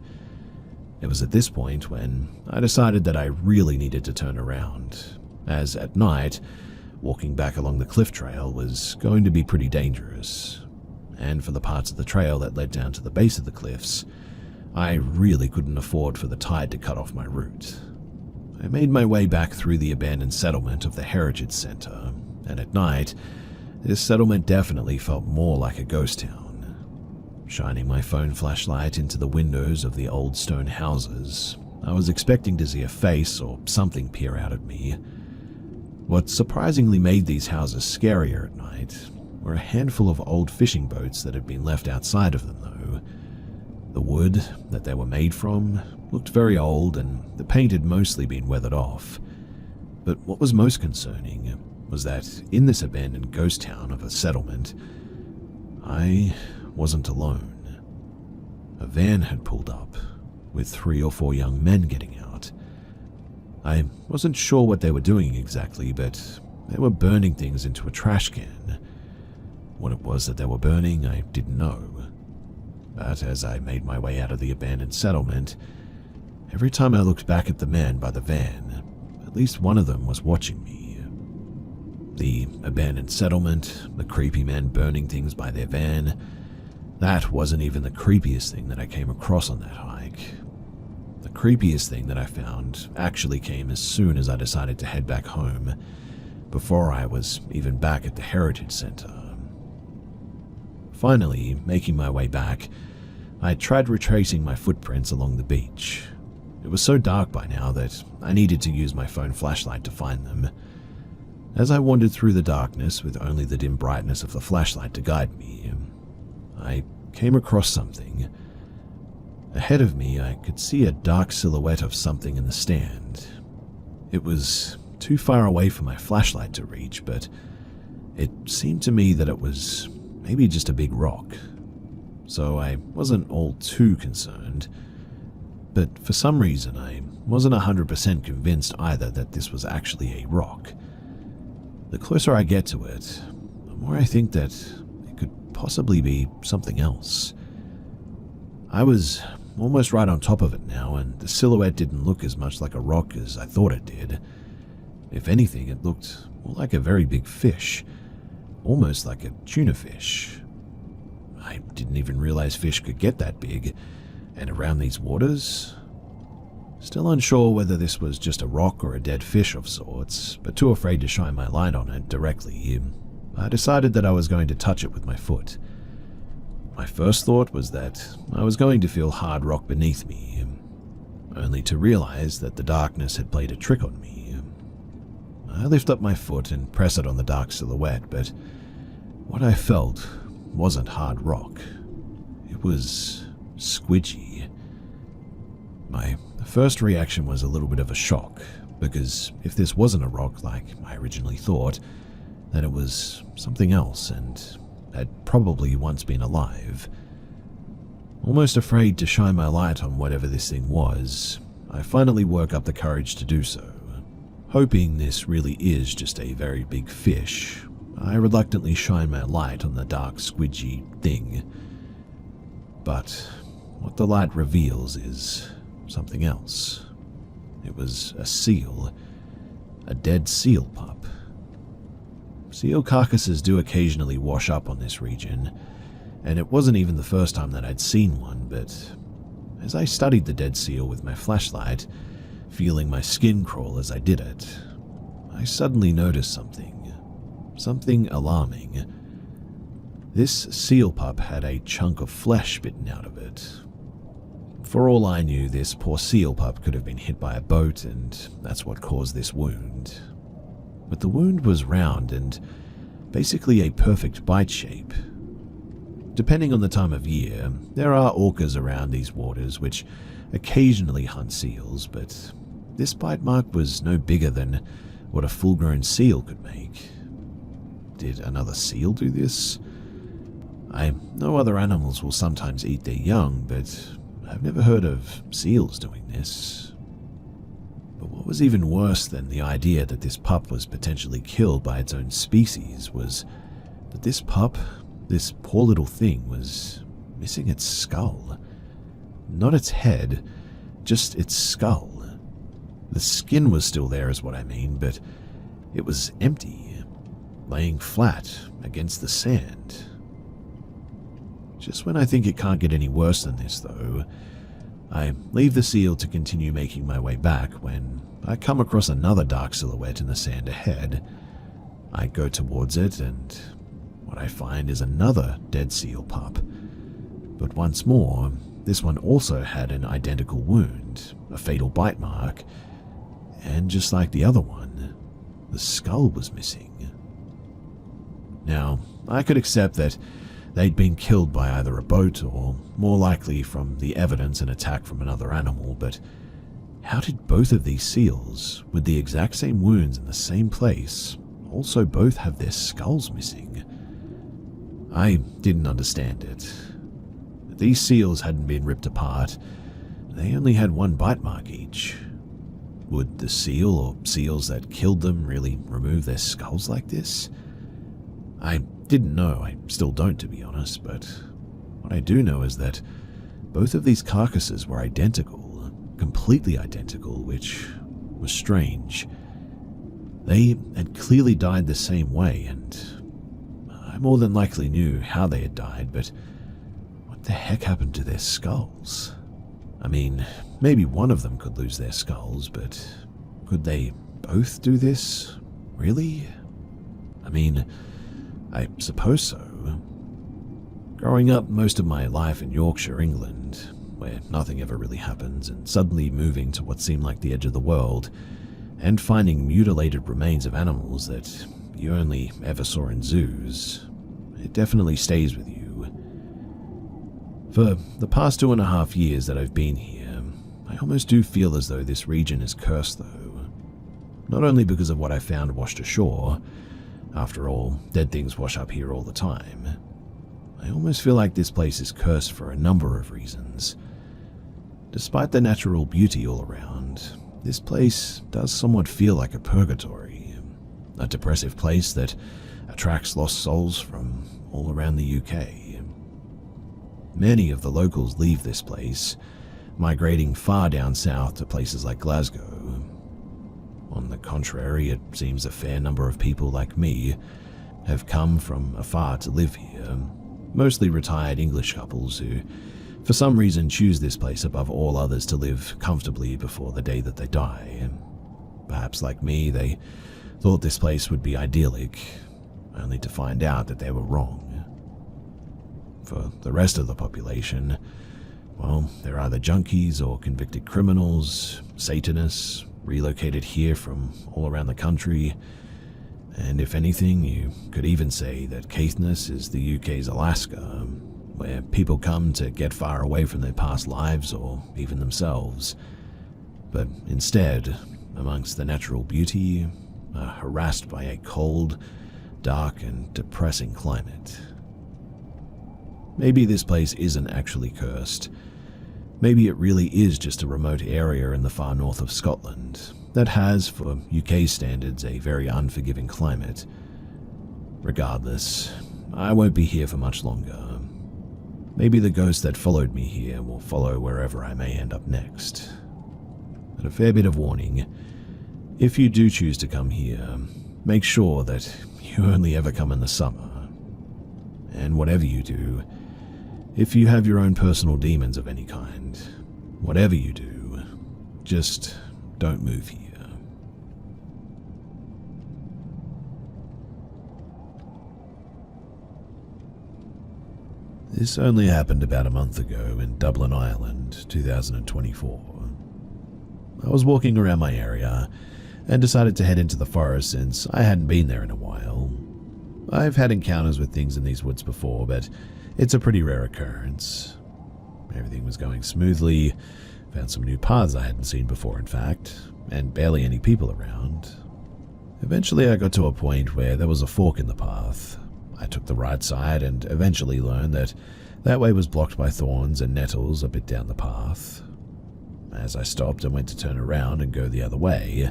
It was at this point when I decided that I really needed to turn around, as at night, walking back along the cliff trail was going to be pretty dangerous, and for the parts of the trail that led down to the base of the cliffs, I really couldn't afford for the tide to cut off my route. I made my way back through the abandoned settlement of the Heritage Center, and at night, this settlement definitely felt more like a ghost town. Shining my phone flashlight into the windows of the old stone houses, I was expecting to see a face or something peer out at me. What surprisingly made these houses scarier at night were a handful of old fishing boats that had been left outside of them, though. The wood that they were made from looked very old and the paint had mostly been weathered off. But what was most concerning was that in this abandoned ghost town of a settlement, I wasn't alone. A van had pulled up, with 3 or 4 young men getting out. I wasn't sure what they were doing exactly, but they were burning things into a trash can. What it was that they were burning, I didn't know. But as I made my way out of the abandoned settlement, every time I looked back at the men by the van, at least one of them was watching me. The abandoned settlement, the creepy men burning things by their van, that wasn't even the creepiest thing that I came across on that hike. The creepiest thing that I found actually came as soon as I decided to head back home, before I was even back at the Heritage Center. Finally, making my way back, I tried retracing my footprints along the beach. It was so dark by now that I needed to use my phone flashlight to find them. As I wandered through the darkness with only the dim brightness of the flashlight to guide me, I came across something. Ahead of me, I could see a dark silhouette of something in the stand. It was too far away for my flashlight to reach, but it seemed to me that it was maybe just a big rock. So I wasn't all too concerned, but for some reason I wasn't 100% convinced either that this was actually a rock. The closer I get to it, the more I think that it could possibly be something else. I was almost right on top of it now, and the silhouette didn't look as much like a rock as I thought it did. If anything, it looked more like a very big fish, almost like a tuna fish. I didn't even realize fish could get that big, and around these waters. Still unsure whether this was just a rock or a dead fish of sorts, but too afraid to shine my light on it directly, I decided that I was going to touch it with my foot. My first thought was that I was going to feel hard rock beneath me, only to realize that the darkness had played a trick on me. I lift up my foot and press it on the dark silhouette, but what I felt wasn't hard rock. It was squidgy. My first reaction was a little bit of a shock, because if this wasn't a rock like I originally thought, then it was something else and had probably once been alive. Almost afraid to shine my light on whatever this thing was, I finally work up the courage to do so. Hoping this really is just a very big fish, I reluctantly shine my light on the dark squidgy thing. But what the light reveals is something else. It was a seal, a dead seal pup. Seal carcasses do occasionally wash up on this region, and it wasn't even the first time that I'd seen one, but as I studied the dead seal with my flashlight, feeling my skin crawl as I did it, I suddenly noticed something alarming. This seal pup had a chunk of flesh bitten out of it. For all I knew, this poor seal pup could have been hit by a boat, and that's what caused this wound. But the wound was round and basically a perfect bite shape. Depending on the time of year, there are orcas around these waters which occasionally hunt seals, but this bite mark was no bigger than what a full-grown seal could make. Did another seal do this? I know other animals will sometimes eat their young, but I've never heard of seals doing this. But what was even worse than the idea that this pup was potentially killed by its own species was that this pup, this poor little thing, was missing its skull. Not its head, just its skull. The skin was still there is what I mean, but it was empty, laying flat against the sand. Just when I think it can't get any worse than this, though, I leave the seal to continue making my way back when I come across another dark silhouette in the sand ahead. I go towards it, and what I find is another dead seal pup. But once more, this one also had an identical wound, a fatal bite mark, and just like the other one, the skull was missing. Now, I could accept that they'd been killed by either a boat or, more likely, from the evidence an attack from another animal, but how did both of these seals, with the exact same wounds in the same place, also both have their skulls missing? I didn't understand it. These seals hadn't been ripped apart. They only had one bite mark each. Would the seal or seals that killed them really remove their skulls like this? I didn't know, I still don't to be honest, but what I do know is that both of these carcasses were identical, completely identical, which was strange. They had clearly died the same way, and I more than likely knew how they had died, but what the heck happened to their skulls? I mean, maybe one of them could lose their skulls, but could they both do this? Really? I mean, I suppose so. Growing up most of my life in Yorkshire, England, where nothing ever really happens, and suddenly moving to what seemed like the edge of the world, and finding mutilated remains of animals that you only ever saw in zoos, it definitely stays with you. For the past 2.5 years that I've been here, I almost do feel as though this region is cursed though. Not only because of what I found washed ashore, after all, dead things wash up here all the time. I almost feel like this place is cursed for a number of reasons. Despite the natural beauty all around, this place does somewhat feel like a purgatory, a depressive place that attracts lost souls from all around the UK. Many of the locals leave this place, migrating far down south to places like Glasgow. On the contrary, it seems a fair number of people like me have come from afar to live here, mostly retired English couples who, for some reason, choose this place above all others to live comfortably before the day that they die. Perhaps like me, they thought this place would be idyllic, only to find out that they were wrong. For the rest of the population, well, they're either junkies or convicted criminals, Satanists, relocated here from all around the country, and if anything, you could even say that Caithness is the UK's Alaska, where people come to get far away from their past lives or even themselves, but instead, amongst the natural beauty, are harassed by a cold, dark and depressing climate. Maybe this place isn't actually cursed. Maybe it really is just a remote area in the far north of Scotland that has, for UK standards, a very unforgiving climate. Regardless, I won't be here for much longer. Maybe the ghost that followed me here will follow wherever I may end up next. But a fair bit of warning, if you do choose to come here, make sure that you only ever come in the summer. And whatever you do, if you have your own personal demons of any kind, whatever you do, just don't move here. This only happened about a month ago in Dublin, Ireland, 2024. I was walking around my area and decided to head into the forest since I hadn't been there in a while. I've had encounters with things in these woods before, but it's a pretty rare occurrence. Everything was going smoothly, found some new paths I hadn't seen before in fact, and barely any people around. Eventually I got to a point where there was a fork in the path. I took the right side and eventually learned that that way was blocked by thorns and nettles a bit down the path. As I stopped and went to turn around and go the other way,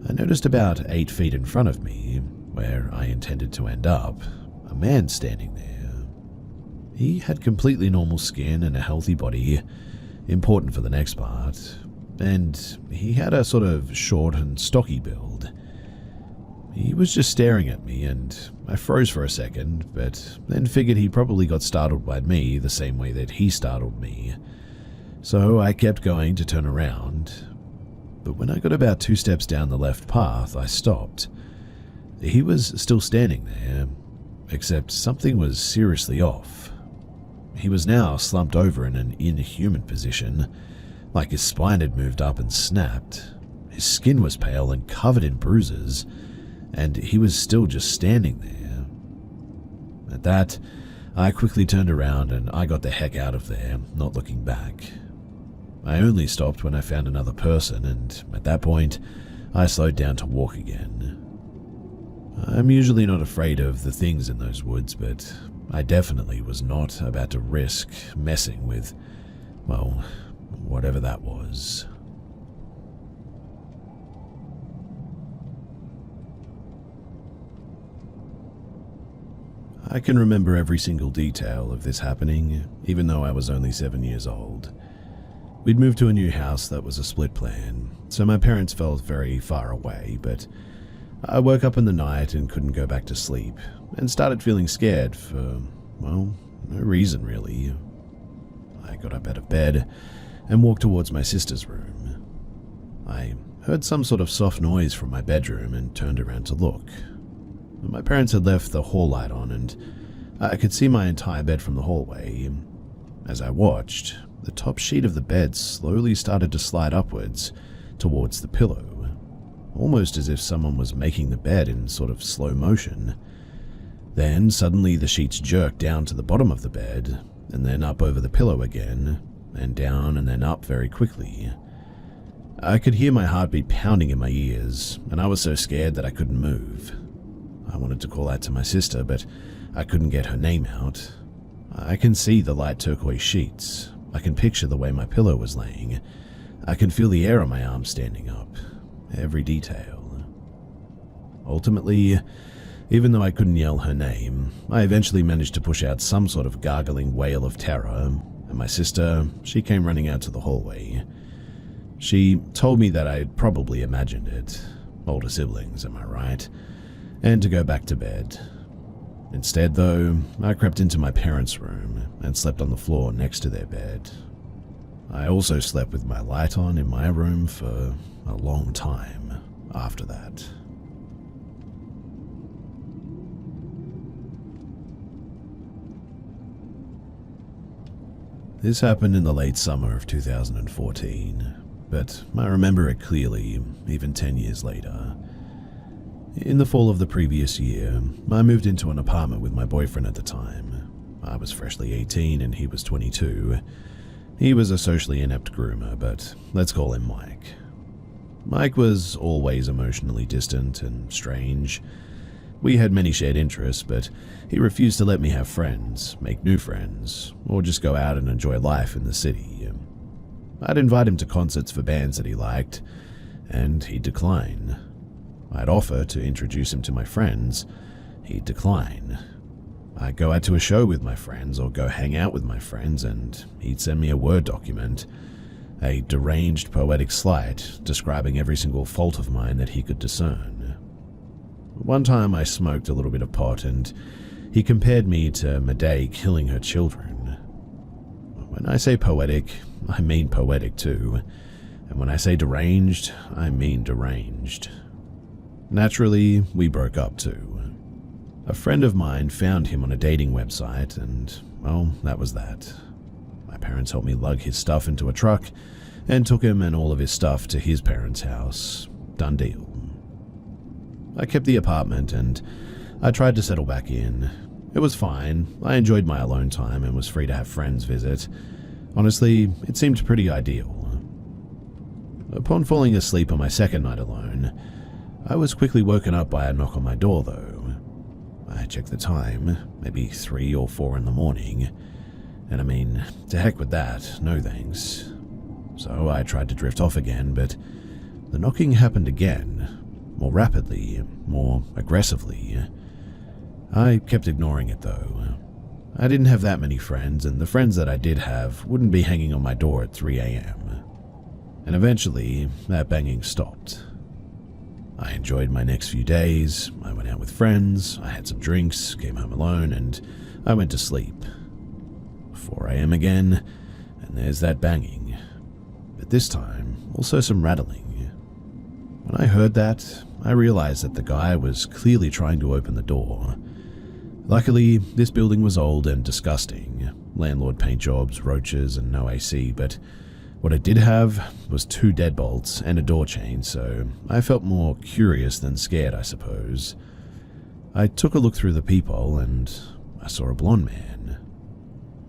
I noticed about 8 feet in front of me, where I intended to end up, a man standing there. He had completely normal skin and a healthy body, important for the next part, and he had a sort of short and stocky build. He was just staring at me, and I froze for a second, but then figured he probably got startled by me the same way that he startled me. So I kept going to turn around, but when I got about 2 steps down the left path, I stopped. He was still standing there, except something was seriously off. He was now slumped over in an inhuman position, like his spine had moved up and snapped. His skin was pale and covered in bruises, and he was still just standing there. At that, I quickly turned around and I got the heck out of there, not looking back. I only stopped when I found another person, and at that point, I slowed down to walk again. I'm usually not afraid of the things in those woods, but I definitely was not about to risk messing with, well, whatever that was. I can remember every single detail of this happening, even though I was only 7 years old. We'd moved to a new house that was a split plan, so my parents felt very far away, but I woke up in the night and couldn't go back to sleep, and started feeling scared for, well, no reason really. I got up out of bed and walked towards my sister's room. I heard some sort of soft noise from my bedroom and turned around to look. My parents had left the hall light on, and I could see my entire bed from the hallway. As I watched, the top sheet of the bed slowly started to slide upwards towards the pillow, almost as if someone was making the bed in sort of slow motion. Then suddenly the sheets jerked down to the bottom of the bed, and then up over the pillow again, and down and then up very quickly. I could hear my heartbeat pounding in my ears, and I was so scared that I couldn't move. I wanted to call out to my sister, but I couldn't get her name out. I can see the light turquoise sheets, I can picture the way my pillow was laying. I can feel the air on my arm standing up. Every detail. Ultimately, even though I couldn't yell her name, I eventually managed to push out some sort of gargling wail of terror, and my sister, she came running out to the hallway. She told me that I'd probably imagined it. Older siblings, am I right? And to go back to bed. Instead, though, I crept into my parents' room and slept on the floor next to their bed. I also slept with my light on in my room for a long time after that. This happened in the late summer of 2014, but I remember it clearly even 10 years later. In the fall of the previous year, I moved into an apartment with my boyfriend at the time. I was freshly 18 and he was 22. He was a socially inept groomer, but let's call him Mike. Mike was always emotionally distant and strange. We had many shared interests, but he refused to let me have friends, make new friends, or just go out and enjoy life in the city. I'd invite him to concerts for bands that he liked, and he'd decline. I'd offer to introduce him to my friends. He'd decline. I'd go out to a show with my friends or go hang out with my friends, and he'd send me a Word document, a deranged poetic slide describing every single fault of mine that he could discern. One time I smoked a little bit of pot, and he compared me to Medea killing her children. When I say poetic, I mean poetic too, and when I say deranged, I mean deranged. Naturally, we broke up too. A friend of mine found him on a dating website, and, well, that was that. My parents helped me lug his stuff into a truck and took him and all of his stuff to his parents' house. Done deal. I kept the apartment and I tried to settle back in. It was fine. I enjoyed my alone time and was free to have friends visit. Honestly, it seemed pretty ideal. Upon falling asleep on my second night alone, I was quickly woken up by a knock on my door, though. I checked the time, maybe 3 or 4 in the morning, and I mean, to heck with that, no thanks. So I tried to drift off again, but the knocking happened again, more rapidly, more aggressively. I kept ignoring it, though. I didn't have that many friends, and the friends that I did have wouldn't be hanging on my door at 3 a.m. And eventually, that banging stopped. I enjoyed my next few days. I went out with friends, I had some drinks, came home alone, and I went to sleep. 4 a.m. again, and there's that banging. But this time, also some rattling. When I heard that, I realized that the guy was clearly trying to open the door. Luckily, this building was old and disgusting. Landlord paint jobs, roaches, and no AC, but what it did have was 2 deadbolts and a door chain, so I felt more curious than scared, I suppose. I took a look through the peephole and I saw a blonde man.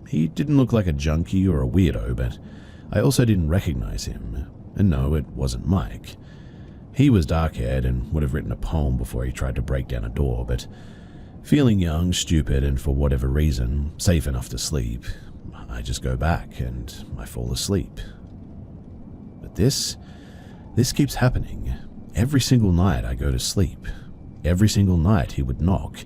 He didn't look like a junkie or a weirdo, but I also didn't recognize him. And no, it wasn't Mike. He was dark-haired and would have written a poem before he tried to break down a door, but feeling young, stupid, and for whatever reason, safe enough to sleep, I just go back and I fall asleep. But this keeps happening. Every single night I go to sleep. Every single night he would knock.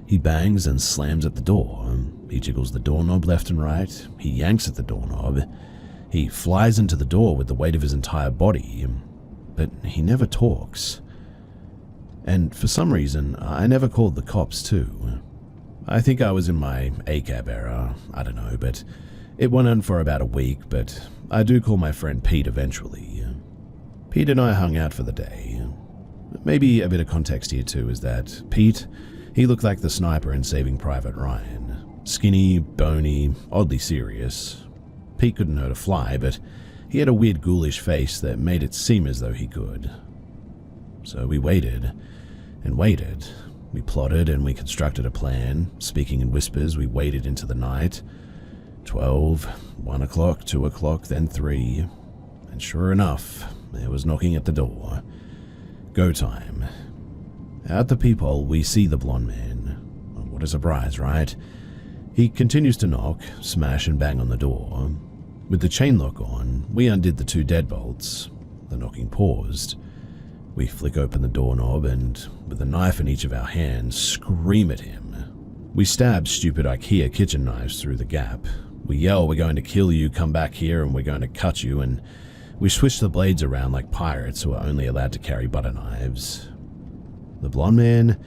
He bangs and slams at the door. He jiggles the doorknob left and right. He yanks at the doorknob. He flies into the door with the weight of his entire body. But he never talks. And for some reason, I never called the cops too. I think I was in my ACAB era, I don't know, but it went on for about a week, but I do call my friend Pete eventually. Pete and I hung out for the day. Maybe a bit of context here too is that Pete, he looked like the sniper in Saving Private Ryan. Skinny, bony, oddly serious. Pete couldn't hurt a fly, but he had a weird ghoulish face that made it seem as though he could. So we waited and waited. We plotted and we constructed a plan. Speaking in whispers, we waited into the night. 12, 1 o'clock, 2 o'clock, then 3. And sure enough, there was knocking at the door. Go time. At the peephole, we see the blonde man. What a surprise, right? He continues to knock, smash and bang on the door. With the chain lock on, we undid the 2 deadbolts. The knocking paused. We flick open the doorknob and, with a knife in each of our hands, scream at him. We stab stupid IKEA kitchen knives through the gap. We yell, "We're going to kill you, come back here and we're going to cut you," and we swish the blades around like pirates who are only allowed to carry butter knives. The blonde man,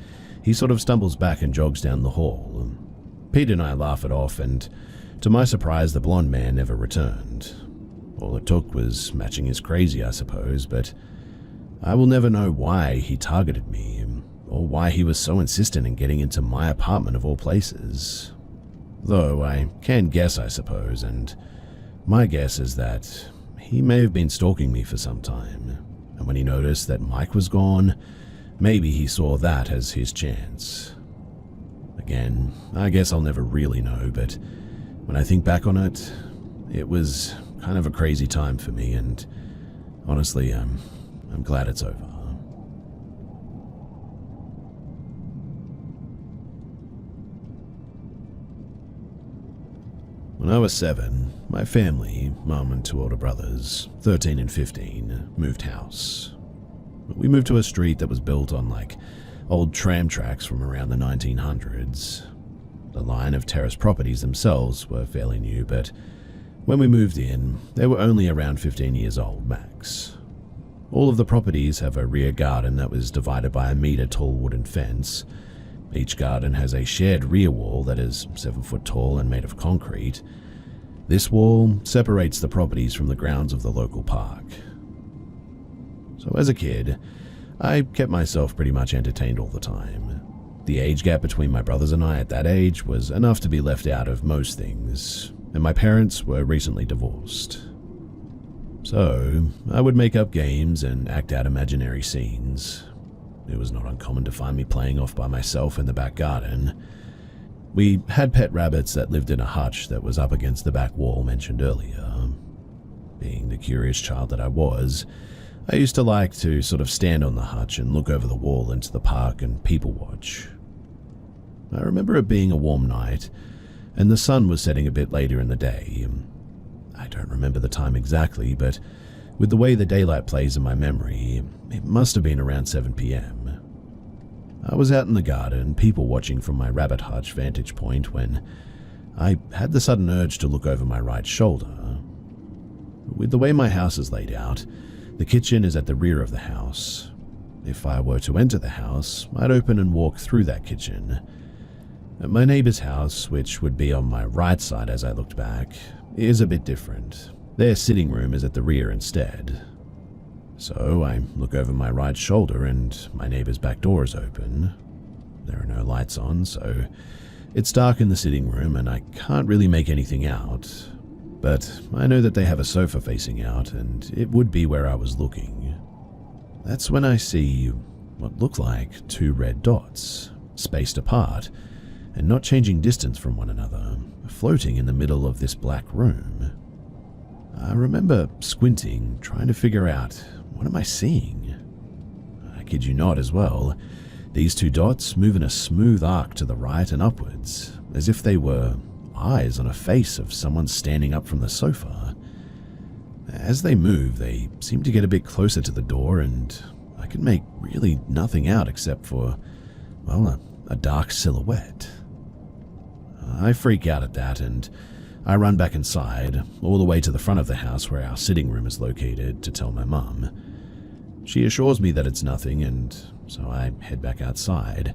he sort of stumbles back and jogs down the hall. Pete and I laugh it off, and to my surprise, the blonde man never returned. All it took was matching his crazy, I suppose, but I will never know why he targeted me, or why he was so insistent in getting into my apartment of all places. Though I can guess, I suppose, and my guess is that he may have been stalking me for some time, and when he noticed that Mike was gone, maybe he saw that as his chance. Again, I guess I'll never really know, but when I think back on it, it was kind of a crazy time for me, and honestly, I'm glad it's over. When I was 7, my family, mum and 2 older brothers, 13 and 15, moved house. We moved to a street that was built on old tram tracks from around the 1900s. The line of terrace properties themselves were fairly new, but when we moved in, they were only around 15 years old max. All of the properties have a rear garden that was divided by a meter-tall wooden fence. Each garden has a shared rear wall that is 7 foot tall and made of concrete. This wall separates the properties from the grounds of the local park. So as a kid, I kept myself pretty much entertained all the time. The age gap between my brothers and I at that age was enough to be left out of most things, and my parents were recently divorced. So I would make up games and act out imaginary scenes. It was not uncommon to find me playing off by myself in the back garden. We had pet rabbits that lived in a hutch that was up against the back wall mentioned earlier. Being the curious child that I was, I used to like to sort of stand on the hutch and look over the wall into the park and people watch. I remember it being a warm night, and the sun was setting a bit later in the day. I don't remember the time exactly, but with the way the daylight plays in my memory, it must have been around 7 p.m. I was out in the garden, people watching from my rabbit hutch vantage point, when I had the sudden urge to look over my right shoulder. With the way my house is laid out, the kitchen is at the rear of the house. If I were to enter the house, I'd open and walk through that kitchen. My neighbor's house, which would be on my right side as I looked back, is a bit different. Their sitting room is at the rear instead. So I look over my right shoulder and my neighbor's back door is open. There are no lights on, so it's dark in the sitting room and I can't really make anything out. But I know that they have a sofa facing out, and it would be where I was looking. That's when I see what look like 2 red dots, spaced apart, and not changing distance from one another, floating in the middle of this black room. I remember squinting, trying to figure out, what am I seeing? I kid you not as well. These 2 dots move in a smooth arc to the right and upwards, as if they were eyes on a face of someone standing up from the sofa. As they move, they seem to get a bit closer to the door, and I can make really nothing out except for, well, a dark silhouette. I freak out at that, and I run back inside, all the way to the front of the house where our sitting room is located, to tell my mum. She assures me that it's nothing, and so I head back outside.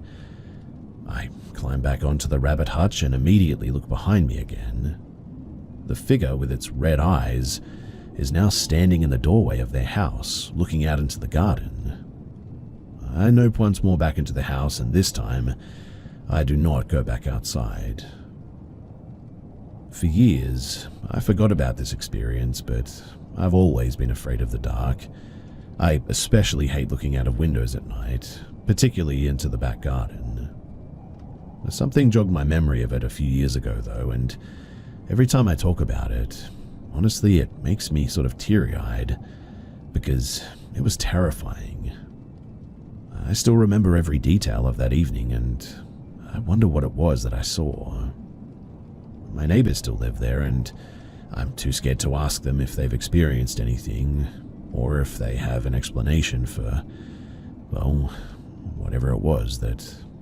I climb back onto the rabbit hutch and immediately look behind me again. The figure with its red eyes is now standing in the doorway of their house, looking out into the garden. I nope once more back into the house, and this time, I do not go back outside. For years, I forgot about this experience, but I've always been afraid of the dark. I especially hate looking out of windows at night, particularly into the back garden. Something jogged my memory of it a few years ago, though, and every time I talk about it, honestly, it makes me sort of teary-eyed, because it was terrifying. I still remember every detail of that evening, and I wonder what it was that I saw. My neighbors still live there, and I'm too scared to ask them if they've experienced anything, or if they have an explanation for, well, whatever it was that